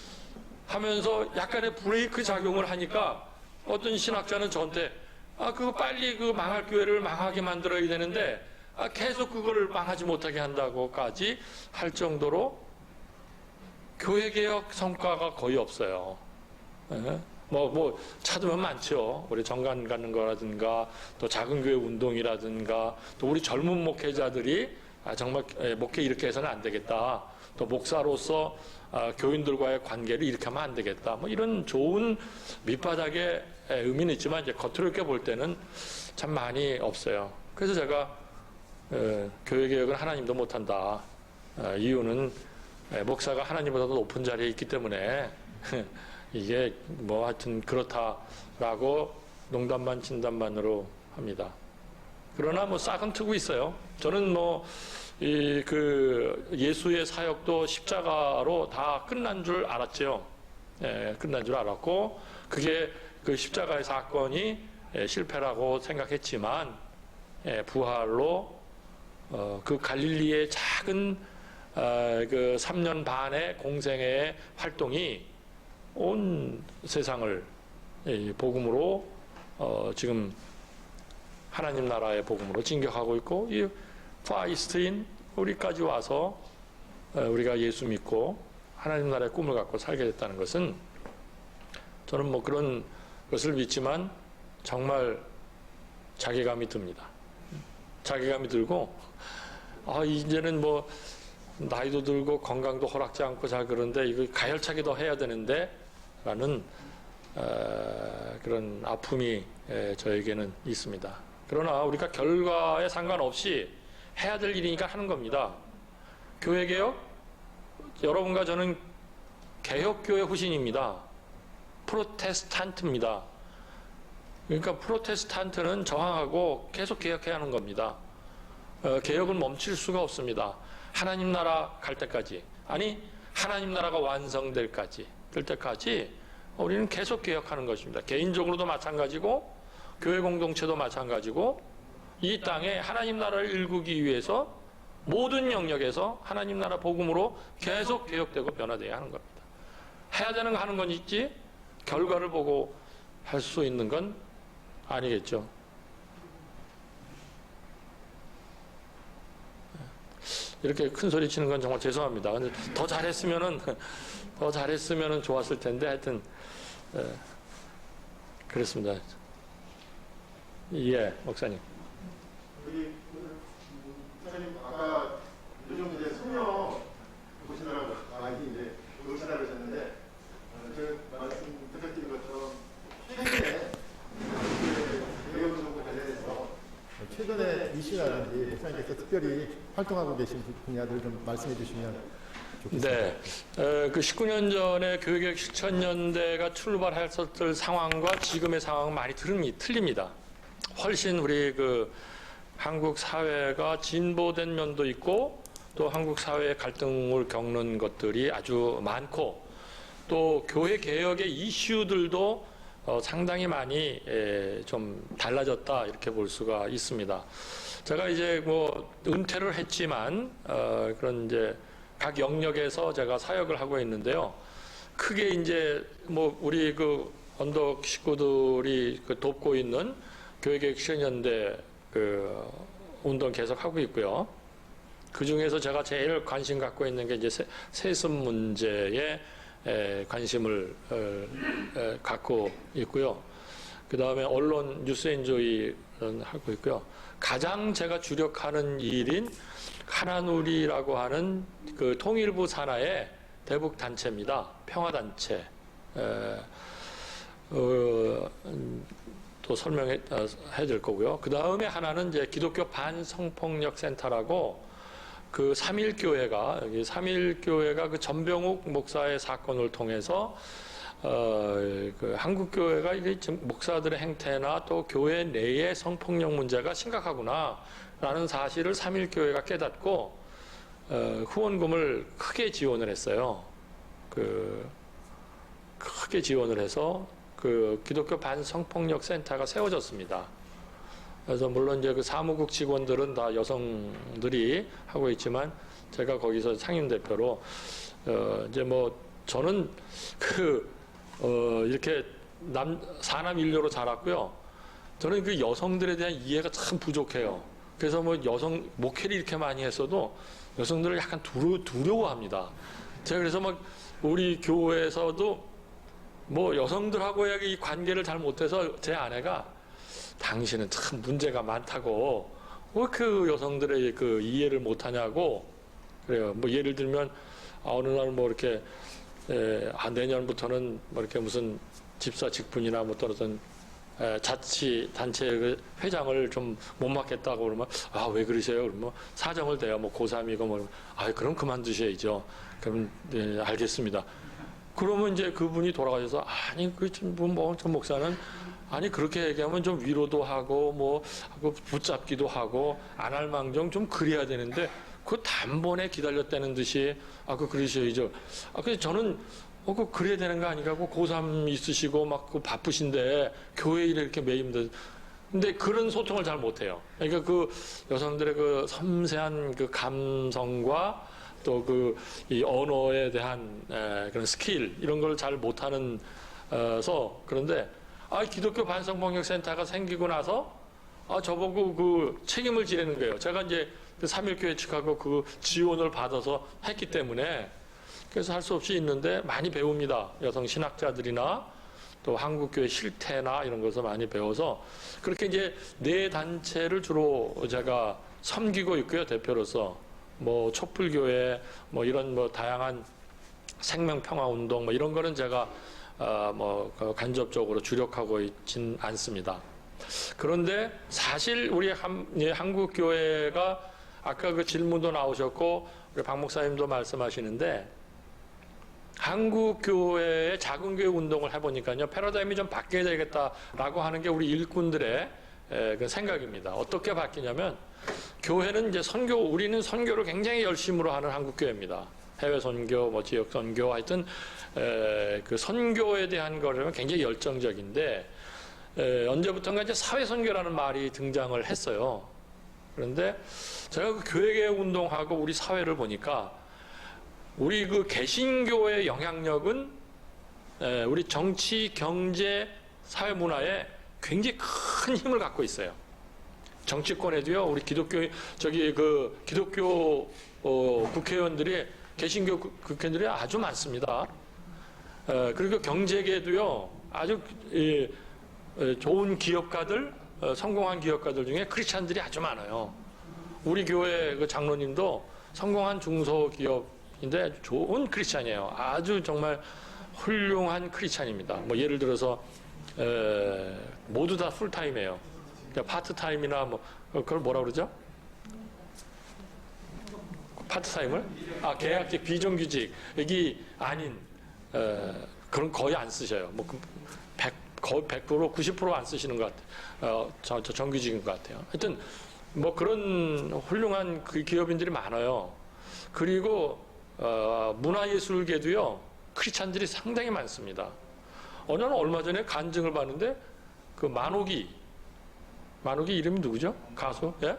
하면서 약간의 브레이크 작용을 하니까 어떤 신학자는 저한테 그거 빨리 망할 교회를 망하게 만들어야 되는데 계속 그거를 망하지 못하게 한다고까지 할 정도로 교회 개혁 성과가 거의 없어요. 예? 찾으면 많죠. 우리 정관 갖는 거라든가 또 작은 교회 운동이라든가 또 우리 젊은 목회자들이 정말 목회 이렇게 해서는 안 되겠다. 또 목사로서 교인들과의 관계를 이렇게 하면 안 되겠다. 이런 좋은 밑바닥의 의미는 있지만 이제 겉으로 이렇게 볼 때는 참 많이 없어요. 그래서 제가 교회 개혁은 하나님도 못한다. 이유는 목사가 하나님보다도 높은 자리에 있기 때문에 이게 하여튼 그렇다라고 농담반 진담반으로 합니다. 그러나 싹은 트고 있어요. 저는 예수의 사역도 십자가로 다 끝난 줄 알았죠. 끝난 줄 알았고 그게 그 십자가의 사건이 실패라고 생각했지만 부활로 그 갈릴리의 작은 3년 반의 공생의 활동이 온 세상을 복음으로 지금 하나님 나라의 복음으로 진격하고 있고 이 파이스트인 우리까지 와서 우리가 예수 믿고 하나님 나라의 꿈을 갖고 살게 됐다는 것은 저는 그런 것을 믿지만 정말 자괴감이 듭니다. 자괴감이 들고 이제는 나이도 들고 건강도 허락지 않고 그런데 이거 가열차게 더 해야 되는데 라는 그런 아픔이 저에게는 있습니다. 그러나 우리가 결과에 상관없이 해야 될 일이니까 하는 겁니다. 교회개혁? 여러분과 저는 개혁교회 후신입니다. 프로테스탄트입니다. 그러니까 프로테스탄트는 저항하고 계속 개혁해야 하는 겁니다. 개혁은 멈출 수가 없습니다. 하나님 나라 갈 때까지, 하나님 나라가 완성될 때까지 우리는 계속 개혁하는 것입니다. 개인적으로도 마찬가지고 교회 공동체도 마찬가지고 이 땅에 하나님 나라를 일구기 위해서 모든 영역에서 하나님 나라 복음으로 계속 개혁되고 변화되어야 하는 겁니다. 해야 되는 거 하는 건 있지 결과를 보고 할 수 있는 건 아니겠죠. 이렇게 큰 소리 치는 건 정말 죄송합니다. 근데 더 잘했으면은 좋았을 텐데 하여튼 그렇습니다. 예, 목사님. 우리 목사님 아까 요즘 이제 성령 보시느라고 많이 이제 의사를 하셨는데 제가 말씀 드렸던 것처럼 최근에 개혁운동과 관련해서 최근에 이슈라든지 목사님께서 특별히 활동하고 계신 분야들을 좀 말씀해 주시면 좋겠습니다. 네, 그 19년 전에 교육개혁 실천연대가 출발했었을 상황과 지금의 상황은 많이 틀립니다. 훨씬 우리 한국 사회가 진보된 면도 있고 또 한국 사회의 갈등을 겪는 것들이 아주 많고 또 교회 개혁의 이슈들도 상당히 많이 좀 달라졌다 이렇게 볼 수가 있습니다. 제가 이제 은퇴를 했지만 그런 이제 각 영역에서 제가 사역을 하고 있는데요. 크게 이제 우리 언덕 식구들이 돕고 있는 교회개혁 실천연대 운동 계속 하고 있고요. 그 중에서 제가 제일 관심 갖고 있는 게 이제 세습 문제에 관심을 갖고 있고요. 그 다음에 언론 뉴스 엔조이는 하고 있고요. 가장 제가 주력하는 일인 하나누리라고 하는 그 통일부 산하의 대북 단체입니다. 평화 단체. 또 설명해 줄 거고요. 그 다음에 하나는 이제 기독교 반성폭력 센터라고 그 여기 3.1교회가 그 전병욱 목사의 사건을 통해서 그 한국 교회가 이게 목사들의 행태나 또 교회 내의 성폭력 문제가 심각하구나라는 사실을 3.1교회가 깨닫고 후원금을 크게 지원을 했어요. 크게 지원을 해서 그 기독교 반성폭력 센터가 세워졌습니다. 그래서 물론 이제 그 사무국 직원들은 다 여성들이 하고 있지만 제가 거기서 상임 대표로 이제 뭐 저는 이렇게 사남 일녀로 자랐고요. 저는 그 여성들에 대한 이해가 참 부족해요. 그래서 뭐 여성 목회를 이렇게 많이 했어도 여성들을 약간 두려워합니다. 제가 그래서 막 우리 교회에서도 뭐 여성들하고의 이 관계를 잘 못해서 제 아내가 당신은 참 문제가 많다고 왜 그 여성들의 그 이해를 못하냐고 그래요. 뭐 예를 들면 어느 날 뭐 이렇게 내년부터는 뭐 이렇게 무슨 집사 직분이나 뭐 또는 자치 단체 회장을 좀 못 맡겠다고 그러면 왜 그러세요? 그러면 사정을 대요. 뭐 고3이고 뭐 그럼 그만두셔야죠. 그럼 네, 알겠습니다. 그러면 이제 그분이 돌아가셔서 아니 전 목사는 아니 그렇게 얘기하면 좀 위로도 하고 뭐 하고 붙잡기도 하고 안 할 망정 좀 그래야 되는데 그 단번에 기다렸다는 듯이 그러셔야죠. 그래서 저는 그래야 되는 거 아니라고 고3 있으시고 막 바쁘신데 교회 일에 이렇게 매임돼. 근데 그런 소통을 잘 못해요. 그러니까 그 여성들의 그 섬세한 그 감성과 또 이 언어에 대한 그런 스킬 이런 걸 잘 못하는 그런데 기독교 반성폭력 센터가 생기고 나서 저보고 그 책임을 지라는 거예요. 제가 이제 그 3.1교회 측하고 그 지원을 받아서 했기 때문에 그래서 할 수 없이 있는데 많이 배웁니다. 여성 신학자들이나 또 한국교회 실태나 이런 것을 많이 배워서 그렇게 이제 네 단체를 주로 제가 섬기고 있고요. 대표로서 뭐 촛불교회 뭐 이런 뭐 다양한 생명평화운동 뭐 이런 거는 제가 간접적으로 주력하고 있진 않습니다. 그런데 사실 우리 한국교회가 아까 그 질문도 나오셨고 우리 박 목사님도 말씀하시는데 한국교회의 작은교회 운동을 해보니까요. 패러다임이 좀 바뀌어야 되겠다라고 하는 게 우리 일꾼들의 그 생각입니다. 어떻게 바뀌냐면 교회는 이제 우리는 선교를 굉장히 열심으로 하는 한국교회입니다. 해외 선교, 뭐 지역 선교, 하여튼 그 선교에 대한 거는 굉장히 열정적인데 언제부턴가 이제 사회 선교라는 말이 등장을 했어요. 그런데 제가 그 교회개혁 운동하고 우리 사회를 보니까 우리 그 개신교의 영향력은 우리 정치, 경제, 사회 문화에 굉장히 큰 힘을 갖고 있어요. 정치권에도요, 우리 기독교 국회의원들이 개신교 국회의원들이 아주 많습니다. 그리고 경제계도요, 아주 좋은 기업가들, 성공한 기업가들 중에 크리스찬들이 아주 많아요. 우리 교회 그 장로님도 성공한 중소기업인데 좋은 크리스찬이에요. 아주 정말 훌륭한 크리스찬입니다. 뭐 예를 들어서 모두 다 풀타임이에요. 그러니까 파트타임이나 뭐 그걸 뭐라 그러죠? 파트타임을? 계약직, 비정규직이 아닌 그런 거의 안 쓰셔요. 뭐 거의 100%, 90% 안 쓰시는 것 같아요. 저 정규직인 것 같아요. 하여튼 뭐 그런 훌륭한 그 기업인들이 많아요. 그리고 문화예술계도요. 크리스찬들이 상당히 많습니다. 저는 얼마 전에 간증을 봤는데 그 만옥이 이름이 누구죠? 가수? 예?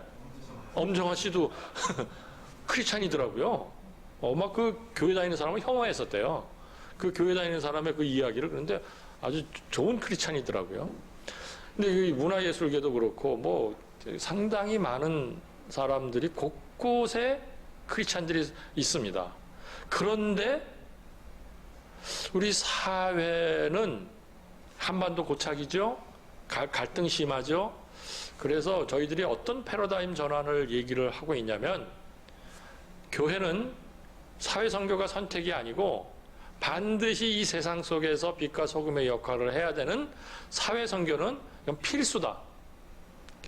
엄정화 씨도 크리스찬이더라고요. 막 그 교회 다니는 사람을 혐오했었대요. 그 교회 다니는 사람의 그 이야기를. 그런데 아주 좋은 크리스찬이더라고요. 근데 이 문화예술계도 그렇고 뭐 상당히 많은 사람들이 곳곳에 크리스찬들이 있습니다. 그런데 우리 사회는 한반도 고착이죠. 갈등 심하죠. 그래서 저희들이 어떤 패러다임 전환을 얘기를 하고 있냐면, 교회는 사회 선교가 선택이 아니고 반드시 이 세상 속에서 빛과 소금의 역할을 해야 되는 사회 선교는 이건 필수다.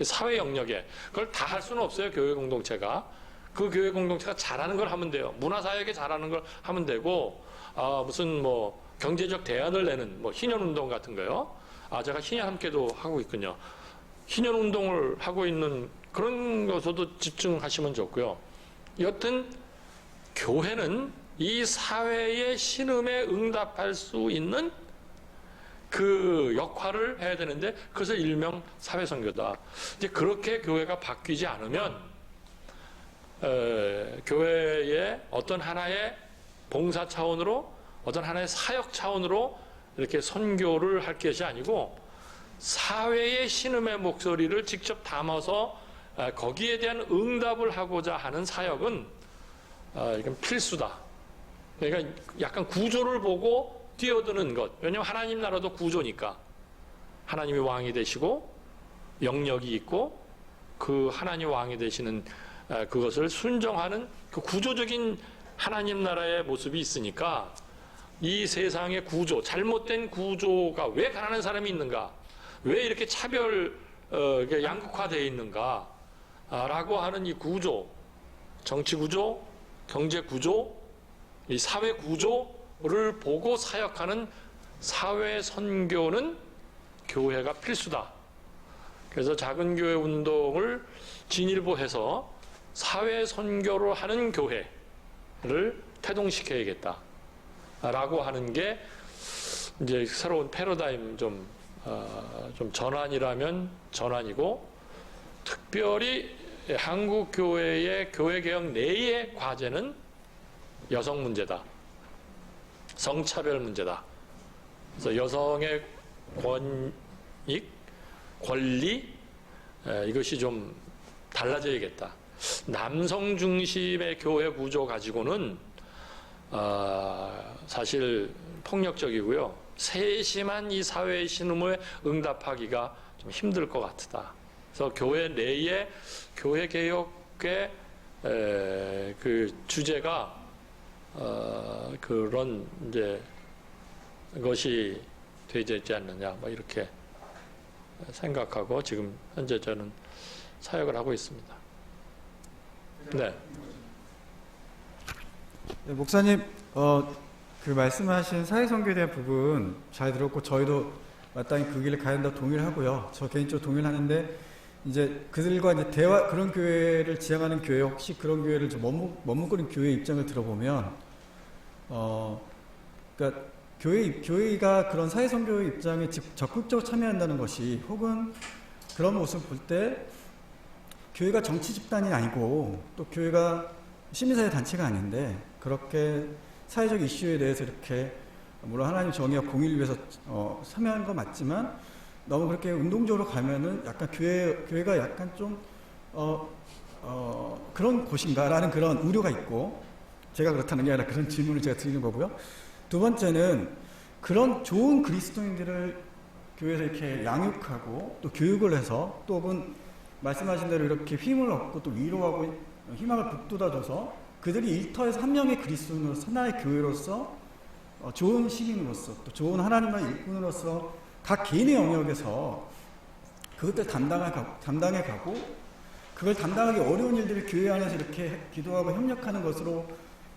사회 영역에 그걸 다 할 수는 없어요. 교회 공동체가. 그 교회 공동체가 잘하는 걸 하면 돼요. 문화사역에 잘하는 걸 하면 되고, 무슨 뭐 경제적 대안을 내는 뭐 희년운동 같은 거요. 제가 희년 함께도 하고 있군요. 희년운동을 하고 있는 그런 것에도 집중하시면 좋고요. 여튼 교회는 이 사회의 신음에 응답할 수 있는 그 역할을 해야 되는데, 그것을 일명 사회선교다. 이제 그렇게 교회가 바뀌지 않으면 교회의 어떤 하나의 봉사 차원으로, 어떤 하나의 사역 차원으로 이렇게 선교를 할 것이 아니고, 사회의 신음의 목소리를 직접 담아서 거기에 대한 응답을 하고자 하는 사역은 이건 필수다. 그러니까 약간 구조를 보고 뛰어드는 것. 왜냐하면 하나님 나라도 구조니까. 하나님이 왕이 되시고 영역이 있고 그 하나님 왕이 되시는 그것을 순종하는 그 구조적인 하나님 나라의 모습이 있으니까, 이 세상의 구조, 잘못된 구조가 왜 가난한 사람이 있는가, 왜 이렇게 양극화되어 있는가 라고 하는 이 구조, 정치 구조, 경제 구조, 이 사회 구조를 보고 사역하는 사회 선교는 교회가 필수다. 그래서 작은 교회 운동을 진일보해서 사회 선교를 하는 교회를 태동시켜야겠다 라고 하는 게 이제 새로운 패러다임 좀 전환이라면 전환이고, 특별히 한국 교회의 교회 개혁 내의 과제는 여성 문제다. 성차별 문제다. 그래서 여성의 권익, 권리, 이것이 좀 달라져야겠다. 남성 중심의 교회 구조 가지고는 사실 폭력적이고요. 세심한 이 사회의 신음에 응답하기가 좀 힘들 것 같다. 그래서 교회 내에 교회 개혁의 그 주제가 그런 이제 것이 되지 않느냐, 뭐 이렇게 생각하고 지금 현재 저는 사역을 하고 있습니다. 네. 네, 목사님, 그 말씀하신 사회선교에 대한 부분 잘 들었고, 저희도 마땅히 그 길을 가야 한다고 동의를 하고요. 저 개인적으로 동의를 하는데, 이제 그들과 이제 대화, 그런 교회를 지향하는 교회, 혹시 그런 교회를 좀 머뭇거린 교회 입장을 들어보면, 그러니까 교회가 그런 사회선교의 입장에 적극적으로 참여한다는 것이, 혹은 그런 모습을 볼 때 교회가 정치 집단이 아니고 또 교회가 시민사회 단체가 아닌데 그렇게 사회적 이슈에 대해서 이렇게, 물론 하나님 정의와 공의를 위해서 참여하는 건 맞지만, 너무 그렇게 운동적으로 가면은 약간 교회가 약간 좀 그런 곳인가라는 그런 우려가 있고, 제가 그렇다는 게 아니라 그런 질문을 제가 드리는 거고요. 두 번째는 그런 좋은 그리스도인들을 교회에서 이렇게 양육하고 또 교육을 해서, 또 혹은 말씀하신 대로 이렇게 힘을 얻고 또 위로하고 희망을 북돋아줘서 그들이 일터에서 한 명의 그리스도인으로서, 하나의 교회로서, 좋은 시민으로서, 또 좋은 하나님의 일꾼으로서 각 개인의 영역에서 그것들 담당해 가고, 그걸 담당하기 어려운 일들을 교회 안에서 이렇게 기도하고 협력하는 것으로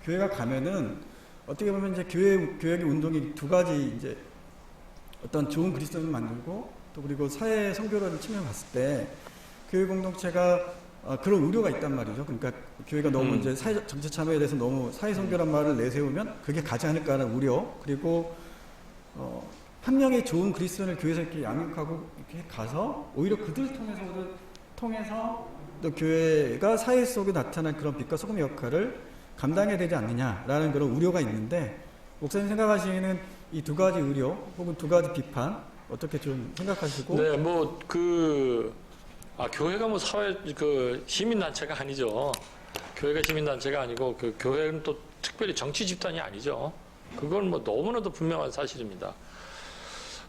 교회가 가면은, 어떻게 보면 이제 교회의 운동이 두 가지, 이제 어떤 좋은 그리스도인을 만들고, 또 그리고 사회 선교라는 측면을 봤을 때 교회 공동체가 그런 우려가 있단 말이죠. 그러니까 교회가 너무 이제 정치 참여에 대해서 너무 사회 선교란 말을 내세우면 그게 가지 않을까라는 우려, 그리고 한 명의 좋은 그리스도인을 교회에서 이렇게 양육하고 이렇게 가서 오히려 그들 통해서 또 교회가 사회 속에 나타난 그런 빛과 소금의 역할을 감당해야 되지 않느냐라는 그런 우려가 있는데, 목사님 생각하시는 이 두 가지 우려 혹은 두 가지 비판 어떻게 좀 생각하시고? 네, 뭐 교회가 뭐 사회 시민 단체가 아니죠. 교회가 시민 단체가 아니고, 그 교회는 또 특별히 정치 집단이 아니죠. 그건 뭐 너무나도 분명한 사실입니다.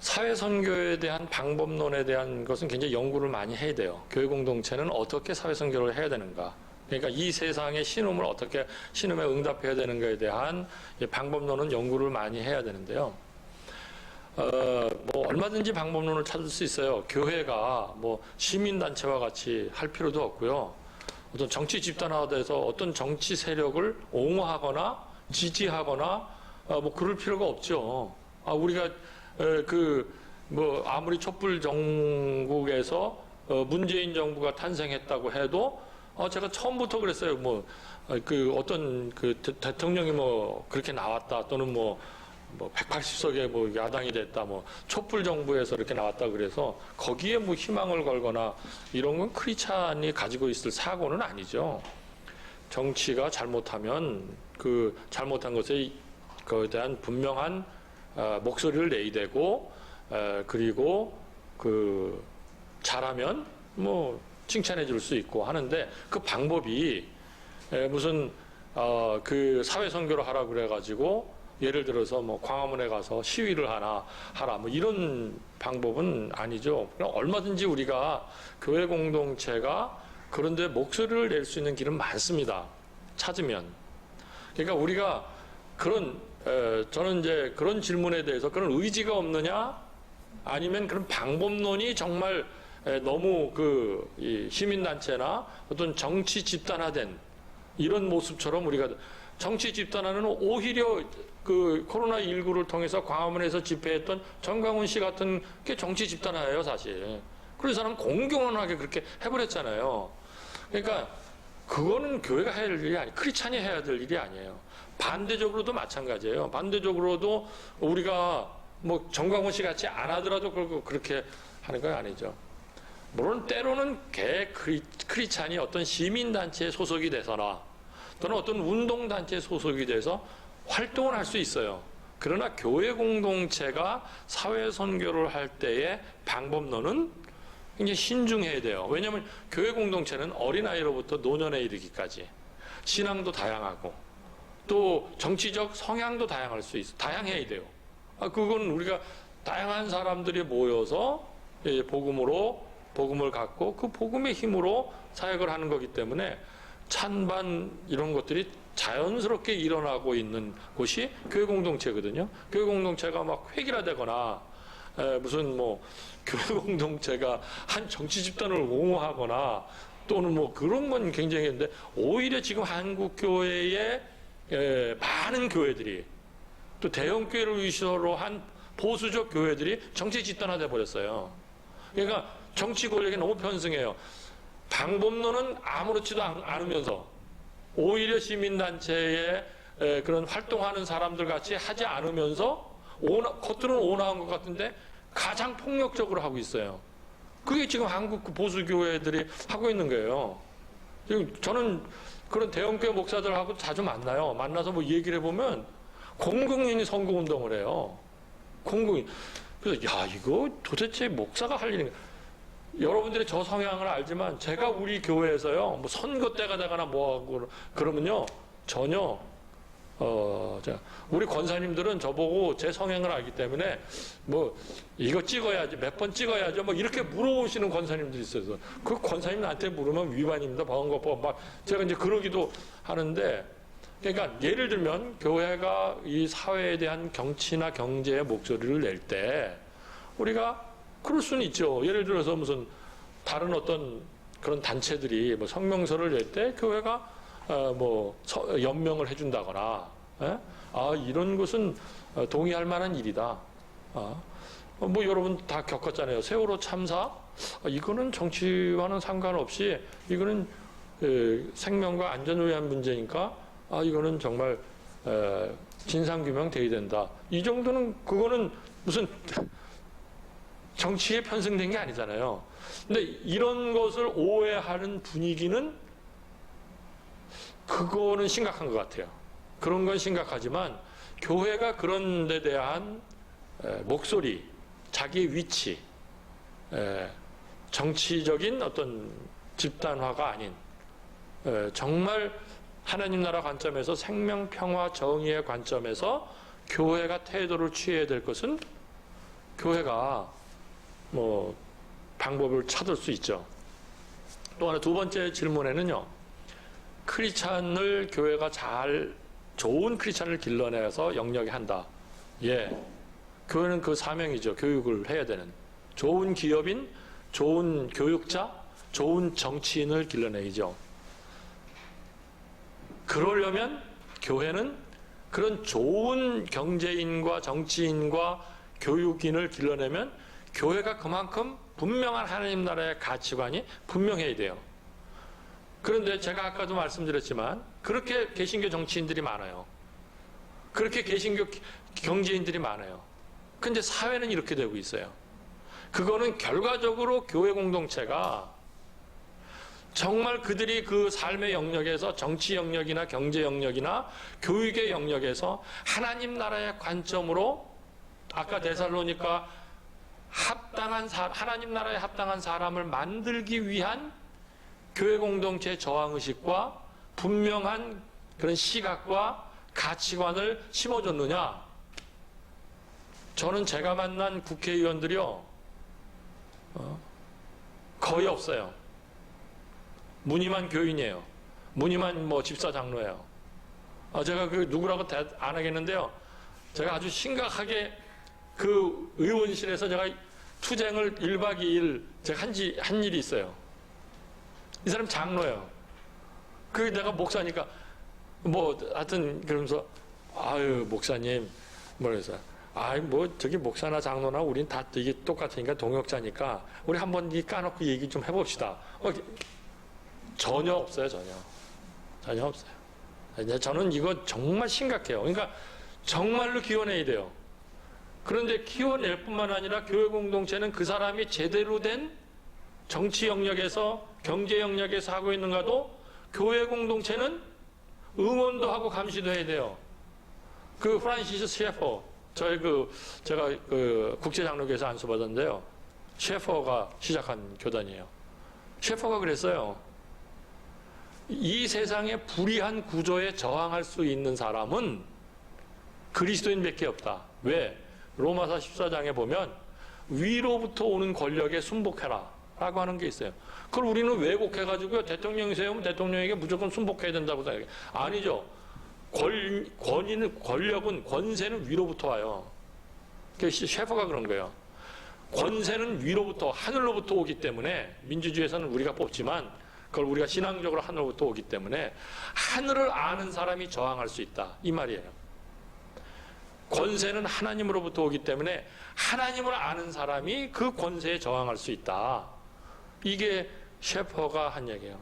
사회 선교에 대한 방법론에 대한 것은 굉장히 연구를 많이 해야 돼요. 교회 공동체는 어떻게 사회 선교를 해야 되는가? 그러니까 이 세상의 신음을 어떻게 신음에 응답해야 되는가에 대한 방법론은 연구를 많이 해야 되는데요. 뭐 얼마든지 방법론을 찾을 수 있어요. 교회가 뭐 시민단체와 같이 할 필요도 없고요. 어떤 정치 집단화돼서 어떤 정치 세력을 옹호하거나 지지하거나 뭐 그럴 필요가 없죠. 우리가 뭐 아무리 촛불 정국에서 문재인 정부가 탄생했다고 해도 제가 처음부터 그랬어요. 뭐 어떤 대통령이 뭐 그렇게 나왔다 또는 뭐 180석에 뭐 야당이 됐다, 뭐 촛불 정부에서 이렇게 나왔다 그래서 거기에 뭐 희망을 걸거나 이런 건 크리스찬이 가지고 있을 사고는 아니죠. 정치가 잘못하면 그 잘못한 것에 그에 대한 분명한 목소리를 내야 되고, 그리고 그 잘하면 뭐 칭찬해 줄 수 있고 하는데 그 방법이 무슨 그 사회 선교를 하라 그래 가지고 예를 들어서 뭐 광화문에 가서 시위를 하라 뭐 이런 방법은 아니죠. 그럼 얼마든지 우리가 교회 공동체가 그런데 목소리를 낼 수 있는 길은 많습니다. 찾으면. 그러니까 우리가 저는 이제 그런 질문에 대해서 그런 의지가 없느냐 아니면 그런 방법론이 정말 너무 이 시민단체나 어떤 정치 집단화된 이런 모습처럼 우리가 정치 집단화는 오히려 그 코로나19를 통해서 광화문에서 집회했던 정강훈 씨 같은 게 정치 집단화예요, 사실. 그런 사람 공공연하게 그렇게 해버렸잖아요. 그러니까 그거는 교회가 해야 될 일이 아니에요. 크리스찬이 해야 될 일이 아니에요. 반대적으로도 마찬가지예요. 반대적으로도 우리가 뭐 정광훈 씨 같이 안 하더라도 그렇게 하는 건 아니죠. 물론 때로는 크리스찬이 어떤 시민단체에 소속이 돼서나 또는 어떤 운동단체에 소속이 돼서 활동을 할 수 있어요. 그러나 교회 공동체가 사회 선교를 할 때의 방법론은 굉장히 신중해야 돼요. 왜냐하면 교회 공동체는 어린아이로부터 노년에 이르기까지 신앙도 다양하고 또 정치적 성향도 다양할 수 있어. 다양해야 돼요. 그건 우리가 다양한 사람들이 모여서 복음을 갖고 그 복음의 힘으로 사역을 하는 거기 때문에 찬반 이런 것들이 자연스럽게 일어나고 있는 곳이 교회 공동체거든요. 교회 공동체가 막 획일화되거나 무슨 뭐 교회 공동체가 한 정치 집단을 옹호하거나 또는 뭐 그런 건 굉장히 했는데 오히려 지금 한국 교회의 많은 교회들이 또 대형 교회를 위주로 한 보수적 교회들이 정치 집단화돼 버렸어요. 그러니까 정치 권력이 너무 편승해요. 방법론은 아무렇지도 않으면서 오히려 시민단체에 그런 활동하는 사람들 같이 하지 않으면서 겉으로는 온화한 것 같은데 가장 폭력적으로 하고 있어요. 그게 지금 한국 보수교회들이 하고 있는 거예요. 저는 그런 대형교회 목사들하고 자주 만나요. 만나서 뭐 얘기를 해보면 공공연히 선거운동을 해요. 공공연. 그래서 이거 도대체 목사가 할 일인가. 여러분들이 저 성향을 알지만 제가 우리 교회에서요 뭐 선거 때가 되거나 뭐하고 그러면요 전혀 우리 권사님들은 저보고 제 성향을 알기 때문에 뭐 이거 찍어야지 몇 번 찍어야죠 뭐 이렇게 물어보시는 권사님들이 있어서 그 권사님 나한테 물으면 위반입니다 방언거법 막 제가 이제 그러기도 하는데 그러니까 예를 들면 교회가 이 사회에 대한 정치나 경제의 목소리를 낼 때 우리가 그럴 수는 있죠. 예를 들어서 무슨 다른 어떤 그런 단체들이 뭐 성명서를 낼 때 교회가 연명을 해준다거나, 이런 것은 동의할 만한 일이다. 뭐 여러분 다 겪었잖아요. 세월호 참사, 이거는 정치와는 상관없이 이거는 생명과 안전을 위한 문제니까 이거는 정말 진상규명 돼야 된다. 이 정도는 그거는 무슨 정치에 편승된 게 아니잖아요. 근데 이런 것을 오해하는 분위기는 그거는 심각한 것 같아요. 그런 건 심각하지만 교회가 그런 데 대한 목소리, 자기의 위치, 정치적인 어떤 집단화가 아닌 정말 하나님 나라 관점에서 생명, 평화, 정의의 관점에서 교회가 태도를 취해야 될 것은 교회가 뭐 방법을 찾을 수 있죠. 또 하나 두 번째 질문에는요. 크리스찬을 교회가 좋은 크리스찬을 길러내서 영역에 한다. 예. 교회는 그 사명이죠. 교육을 해야 되는. 좋은 기업인, 좋은 교육자, 좋은 정치인을 길러내죠. 그러려면 교회는 그런 좋은 경제인과 정치인과 교육인을 길러내면 교회가 그만큼 분명한 하나님 나라의 가치관이 분명해야 돼요. 그런데 제가 아까도 말씀드렸지만 그렇게 개신교 정치인들이 많아요. 그렇게 개신교 경제인들이 많아요. 근데 사회는 이렇게 되고 있어요. 그거는 결과적으로 교회 공동체가 정말 그들이 그 삶의 영역에서 정치 영역이나 경제 영역이나 교육의 영역에서 하나님 나라의 관점으로 아까 데살로니가 하나님 나라에 합당한 사람을 만들기 위한 교회 공동체의 저항의식과 분명한 그런 시각과 가치관을 심어줬느냐? 저는 제가 만난 국회의원들이요, 거의 없어요. 무늬만 교인이에요. 무늬만 뭐 집사 장로예요. 제가 그 누구라고 안 하겠는데요. 제가 아주 심각하게 그 의원실에서 제가 투쟁을 1박 2일 제가 한 일이 있어요. 이 사람 장로예요. 그 내가 목사니까 뭐 하여튼 그러면서 아유 목사님 뭐래서 아이 뭐 저기 목사나 장로나 우린 다 이게 똑같으니까 동역자니까 우리 한번 이 까놓고 얘기 좀 해봅시다. 전혀 없어요. 전혀 없어요. 저는 이거 정말 심각해요. 그러니까 정말로 키워내야 돼요. 그런데 키워낼 뿐만 아니라 교회 공동체는 그 사람이 제대로 된 정치 영역에서 경제 영역에서 하고 있는가도 교회 공동체는 응원도 하고 감시도 해야 돼요. 그 프란시스 셰퍼 제가 그 국제장로교에서 안수받았는데요. 셰퍼가 시작한 교단이에요. 셰퍼가 그랬어요. 이 세상의 불의한 구조에 저항할 수 있는 사람은 그리스도인밖에 없다. 왜? 로마서 14장에 보면 위로부터 오는 권력에 순복해라 라고 하는 게 있어요. 그걸 우리는 왜곡해가지고요. 대통령이 세우면 대통령에게 무조건 순복해야 된다고 생각해요. 아니죠. 권력은, 권세는 위로부터 와요. 셰퍼가 그런 거예요. 권세는 위로부터, 하늘로부터 오기 때문에 민주주의에서는 우리가 뽑지만 그걸 우리가 신앙적으로 하늘로부터 오기 때문에 하늘을 아는 사람이 저항할 수 있다. 이 말이에요. 권세는 하나님으로부터 오기 때문에 하나님을 아는 사람이 그 권세에 저항할 수 있다. 이게 셰퍼가 한 얘기예요.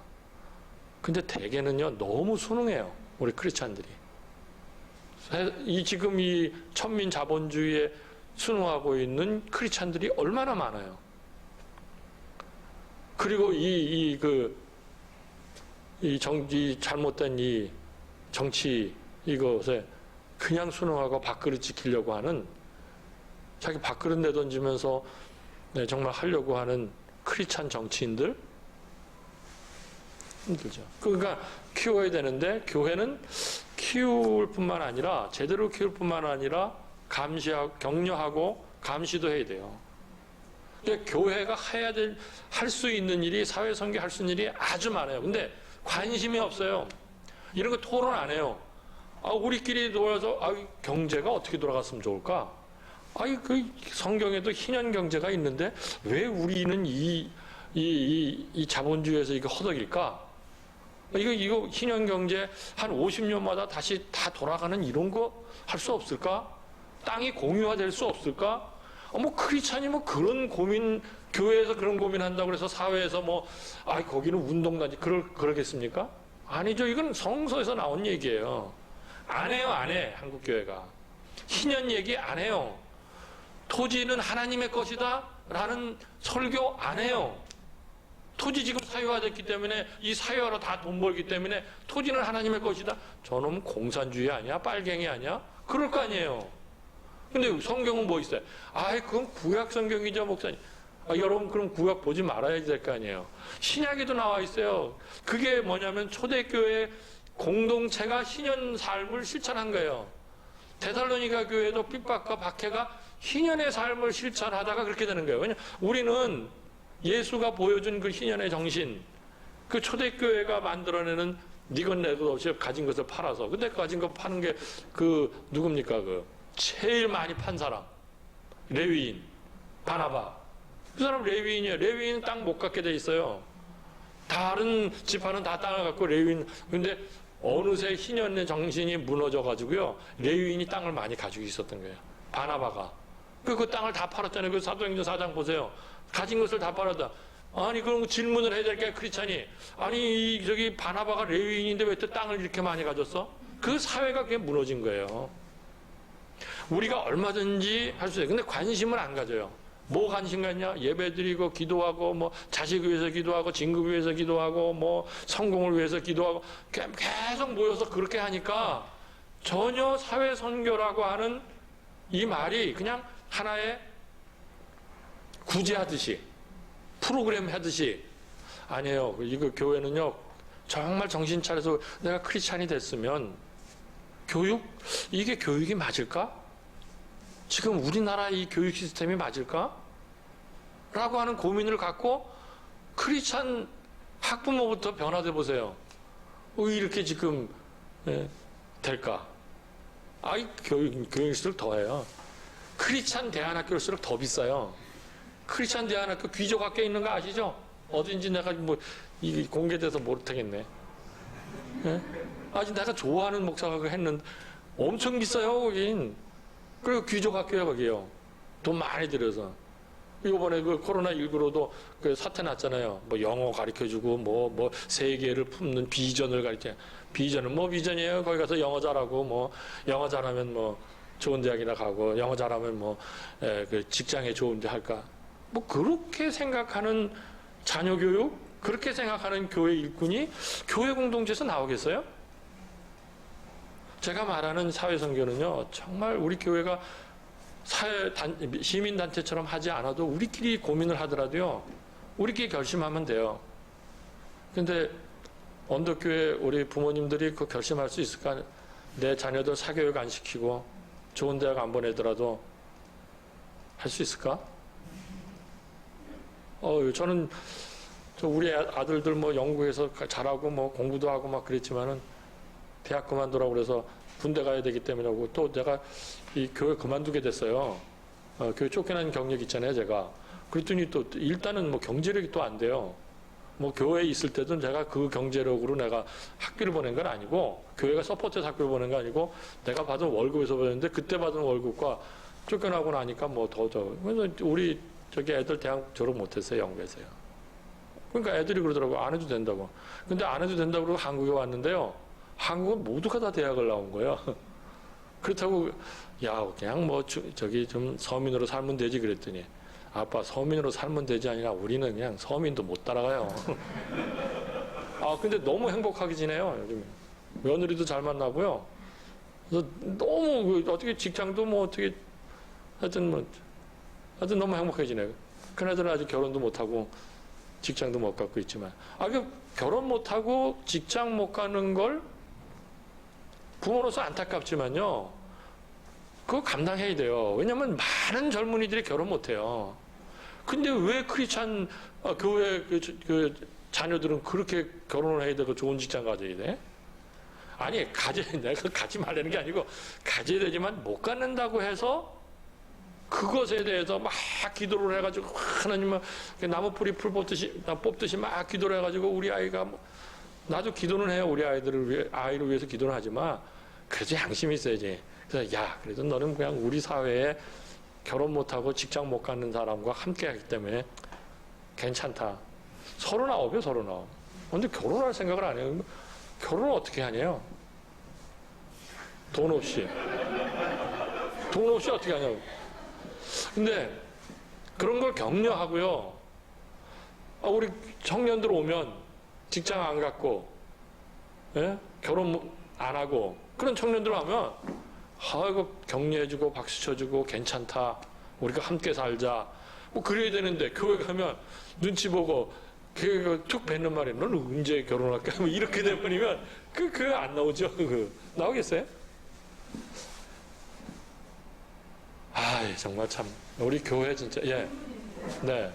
근데 대개는요, 너무 순응해요. 우리 크리스찬들이. 지금 이 천민 자본주의에 순응하고 있는 크리스찬들이 얼마나 많아요. 그리고 이 잘못된 이 정치 이것에 그냥 순응하고 밥그릇 지키려고 하는 자기 밥그릇 내던지면서 정말 하려고 하는 크리스찬 정치인들 힘들죠. 그러니까 키워야 되는데 교회는 키울 뿐만 아니라 제대로 키울 뿐만 아니라 감시하고 격려하고 감시도 해야 돼요. 근데 교회가 할 수 있는 일이 사회 선교할 수 있는 일이 아주 많아요. 근데 관심이 없어요. 이런 거 토론 안 해요. 우리끼리 돌아서 경제가 어떻게 돌아갔으면 좋을까? 그 성경에도 희년 경제가 있는데 왜 우리는 이 자본주의에서 이거 허덕일까? 이거 희년 경제 한 50년마다 다시 다 돌아가는 이런 거 할 수 없을까? 땅이 공유화될 수 없을까? 크리스찬이 그런 고민, 교회에서 그런 고민한다고 해서 사회에서 거기는 운동단지, 그러겠습니까? 아니죠. 이건 성서에서 나온 얘기예요. 안 해요, 안 해. 한국교회가. 희년 얘기 안 해요. 토지는 하나님의 것이다 라는 설교 안 해요. 토지 지금 사유화됐기 때문에 이 사유화로 다 돈 벌기 때문에 토지는 하나님의 것이다. 저놈은 공산주의 아니야? 빨갱이 아니야? 그럴 거 아니에요. 근데 성경은 뭐 있어요? 그건 구약 성경이죠, 목사님. 여러분 그럼 구약 보지 말아야 될 거 아니에요. 신약에도 나와 있어요. 그게 뭐냐면 초대교회 공동체가 신년 삶을 실천한 거예요. 데살로니가 교회도 핍박과 박해가 희년의 삶을 실천하다가 그렇게 되는 거예요. 왜냐 우리는 예수가 보여준 그 희년의 정신, 그 초대교회가 만들어내는 니건 내도 없이 가진 것을 팔아서, 근데 가진 거 파는 게 그 누굽니까? 그 제일 많이 판 사람, 레위인, 바나바. 그 사람 레위인이에요. 레위인은 땅 못 갖게 돼 있어요. 다른 지파는 다 땅을 갖고 레위인, 근데 어느새 희년의 정신이 무너져 가지고요, 레위인이 땅을 많이 가지고 있었던 거예요. 바나바가 그 땅을 다 팔았잖아요. 그 사도행전 4장 보세요. 가진 것을 다 팔았다. 아니 그럼 질문을 해야 될 게 크리스찬이, 아니 저기 바나바가 레위인인데 왜 또 땅을 이렇게 많이 가졌어? 그 사회가 그게 무너진 거예요. 우리가 얼마든지 할 수 있어요. 근데 관심을 안 가져요. 뭐 관심 갖냐? 예배 드리고 기도하고, 뭐 자식을 위해서 기도하고, 진급을 위해서 기도하고, 뭐 성공을 위해서 기도하고, 계속 모여서 그렇게 하니까 전혀 사회 선교라고 하는 이 말이 그냥 하나의 구제하듯이, 프로그램 하듯이. 아니에요. 이거 교회는요, 정말 정신 차려서 내가 크리스찬이 됐으면 교육? 이게 교육이 맞을까? 지금 우리나라 이 교육 시스템이 맞을까? 라고 하는 고민을 갖고 크리스찬 학부모부터 변화돼 보세요. 왜 이렇게 지금 될까? 아이 교육일수록 더해요. 크리스찬 대안학교일수록 더 비싸요. 크리스찬 대안학교 귀족학교 있는 거 아시죠? 어딘지 내가 뭐 이 공개돼서 모르겠네. 아직 내가 좋아하는 목사가 했는데 엄청 비싸요 거긴. 그리고 귀족학교야 거기요. 돈 많이 들여서. 이번에 그 코로나19로도 그 사태 났잖아요. 뭐 영어 가르쳐주고 뭐 세계를 품는 비전을 가르쳐. 비전은 뭐 비전이에요. 거기 가서 영어 잘하고, 뭐 영어 잘하면 뭐 좋은 대학이나 가고, 영어 잘하면 뭐 그 직장에 좋은데 할까. 뭐 그렇게 생각하는 자녀 교육, 그렇게 생각하는 교회 일꾼이 교회 공동체에서 나오겠어요? 제가 말하는 사회선교는요, 정말 우리 교회가 시민단체처럼 하지 않아도 우리끼리 고민을 하더라도요, 우리끼리 결심하면 돼요. 근데 언덕교회 우리 부모님들이 그 결심할 수 있을까? 내 자녀들 사교육 안 시키고 좋은 대학 안 보내더라도 할 수 있을까? 저는 우리 아들들 뭐 연구해서 잘하고 뭐 공부도 하고 막 그랬지만은 대학 그만두라고 그래서 군대 가야 되기 때문에 하고, 또 내가 이 교회 그만두게 됐어요. 교회 쫓겨난 경력 있잖아요, 제가. 그랬더니 또 일단은 뭐 경제력이 또 안 돼요. 뭐 교회에 있을 때도 제가 그 경제력으로 내가 학비를 보낸 건 아니고, 교회가 서포트해서 학비를 보낸 건 아니고, 내가 받은 월급에서 보냈는데, 그때 받은 월급과 쫓겨나고 나니까 뭐 그래서 우리 저기 애들 대학 졸업 못했어요, 영국에서요. 그러니까 애들이 그러더라고, 안 해도 된다고. 근데 안 해도 된다고 그러고 한국에 왔는데요, 한국은 모두가 다 대학을 나온 거예요. 그렇다고 야 그냥 뭐 저기 좀 서민으로 살면 되지 그랬더니, 아빠 서민으로 살면 되지 아니라 우리는 그냥 서민도 못 따라가요. 근데 너무 행복하게 지내요 요즘. 며느리도 잘 만나고요. 그래서 너무 어떻게 직장도 뭐 어떻게 하여튼 너무 행복하게 지내요. 큰애들은 아직 결혼도 못 하고 직장도 못 갖고 있지만, 결혼 못 하고 직장 못 가는 걸 부모로서 안타깝지만요, 그거 감당해야 돼요. 왜냐면 많은 젊은이들이 결혼 못 해요. 근데 왜 크리스찬 교회 그 자녀들은 그렇게 결혼을 해야 되고 좋은 직장 가져야 돼? 아니, 내가 가지 말라는 게 아니고, 가져야 되지만 못 갖는다고 해서 그것에 대해서 막 기도를 해가지고, 하나님은 나무뿌리 풀 뽑듯이 막 기도를 해가지고, 우리 아이가 나도 기도는 해요. 우리 아이를 위해서 기도는 하지만, 그래도 양심이 있어야지. 그래서, 그래도 너는 그냥 우리 사회에 결혼 못하고 직장 못 가는 사람과 함께 하기 때문에 괜찮다. 39이요, 39. 근데 결혼할 생각을 안 해요. 결혼을 어떻게 하냐요? 돈 없이. 돈 없이 어떻게 하냐고. 근데 그런 걸 격려하고요. 우리 청년들 오면 직장 안 갖고, 결혼 안 하고, 그런 청년들 오면, 이거 격려해주고, 박수 쳐주고, 괜찮다. 우리가 함께 살자. 뭐, 그래야 되는데, 교회 가면 눈치 보고, 툭 뱉는 말에, 너는 언제 결혼할까? 뭐 이렇게 돼버리면, 안 나오죠. 나오겠어요? 아, 정말 참 우리 교회 진짜 예, 네,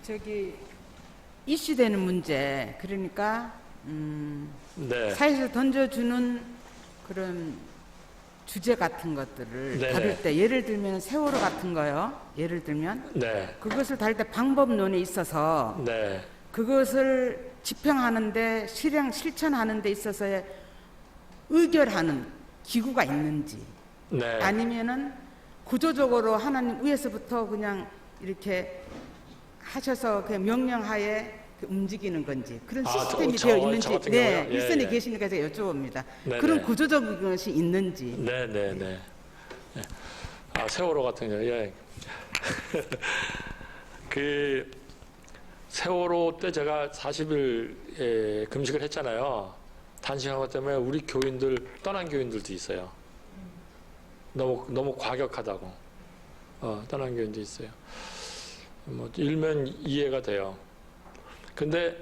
저기 이슈되는 문제 그러니까 네, 사회에서 던져주는 그런 주제 같은 것들을 네네. 다룰 때 예를 들면 세월호 같은 거요. 예를 들면 네, 그것을 다룰 때 방법론에 있어서 네, 그것을 집행하는데 실천하는 데 있어서의 의결하는 기구가 있는지 네. 아니면은 구조적으로 하나님 위에서부터 그냥 이렇게 하셔서 그 명령하에 움직이는 건지 그런 아, 시스템이 저 되어 있는지 같은 네 경우요? 예, 일선에 예. 계시니까 제가 여쭤봅니다. 네, 그런 네. 구조적인 것이 있는지 네, 네, 네. 예. 아, 세월호 같은 경우, 예. 그 세월호 때 제가 40일 금식을 했잖아요. 단식한 것 때문에 우리 교인들 떠난 교인들도 있어요. 너무 과격하다고 떠난 교인도 있어요. 뭐 일면 이해가 돼요. 근데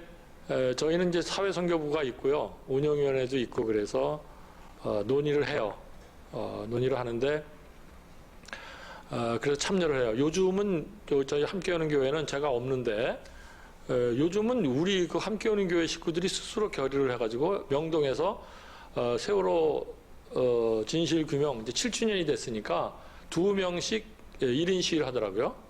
저희는 이제 사회선교부가 있고요, 운영위원회도 있고 그래서 논의를 해요. 논의를 하는데 그래서 참여를 해요. 요즘은 저희 함께하는 교회는 제가 없는데 요즘은 우리 그 함께하는 교회 식구들이 스스로 결의를 해가지고 명동에서 세월호 진실규명 이제 7주년이 됐으니까 2명씩 1인 시위를 하더라고요.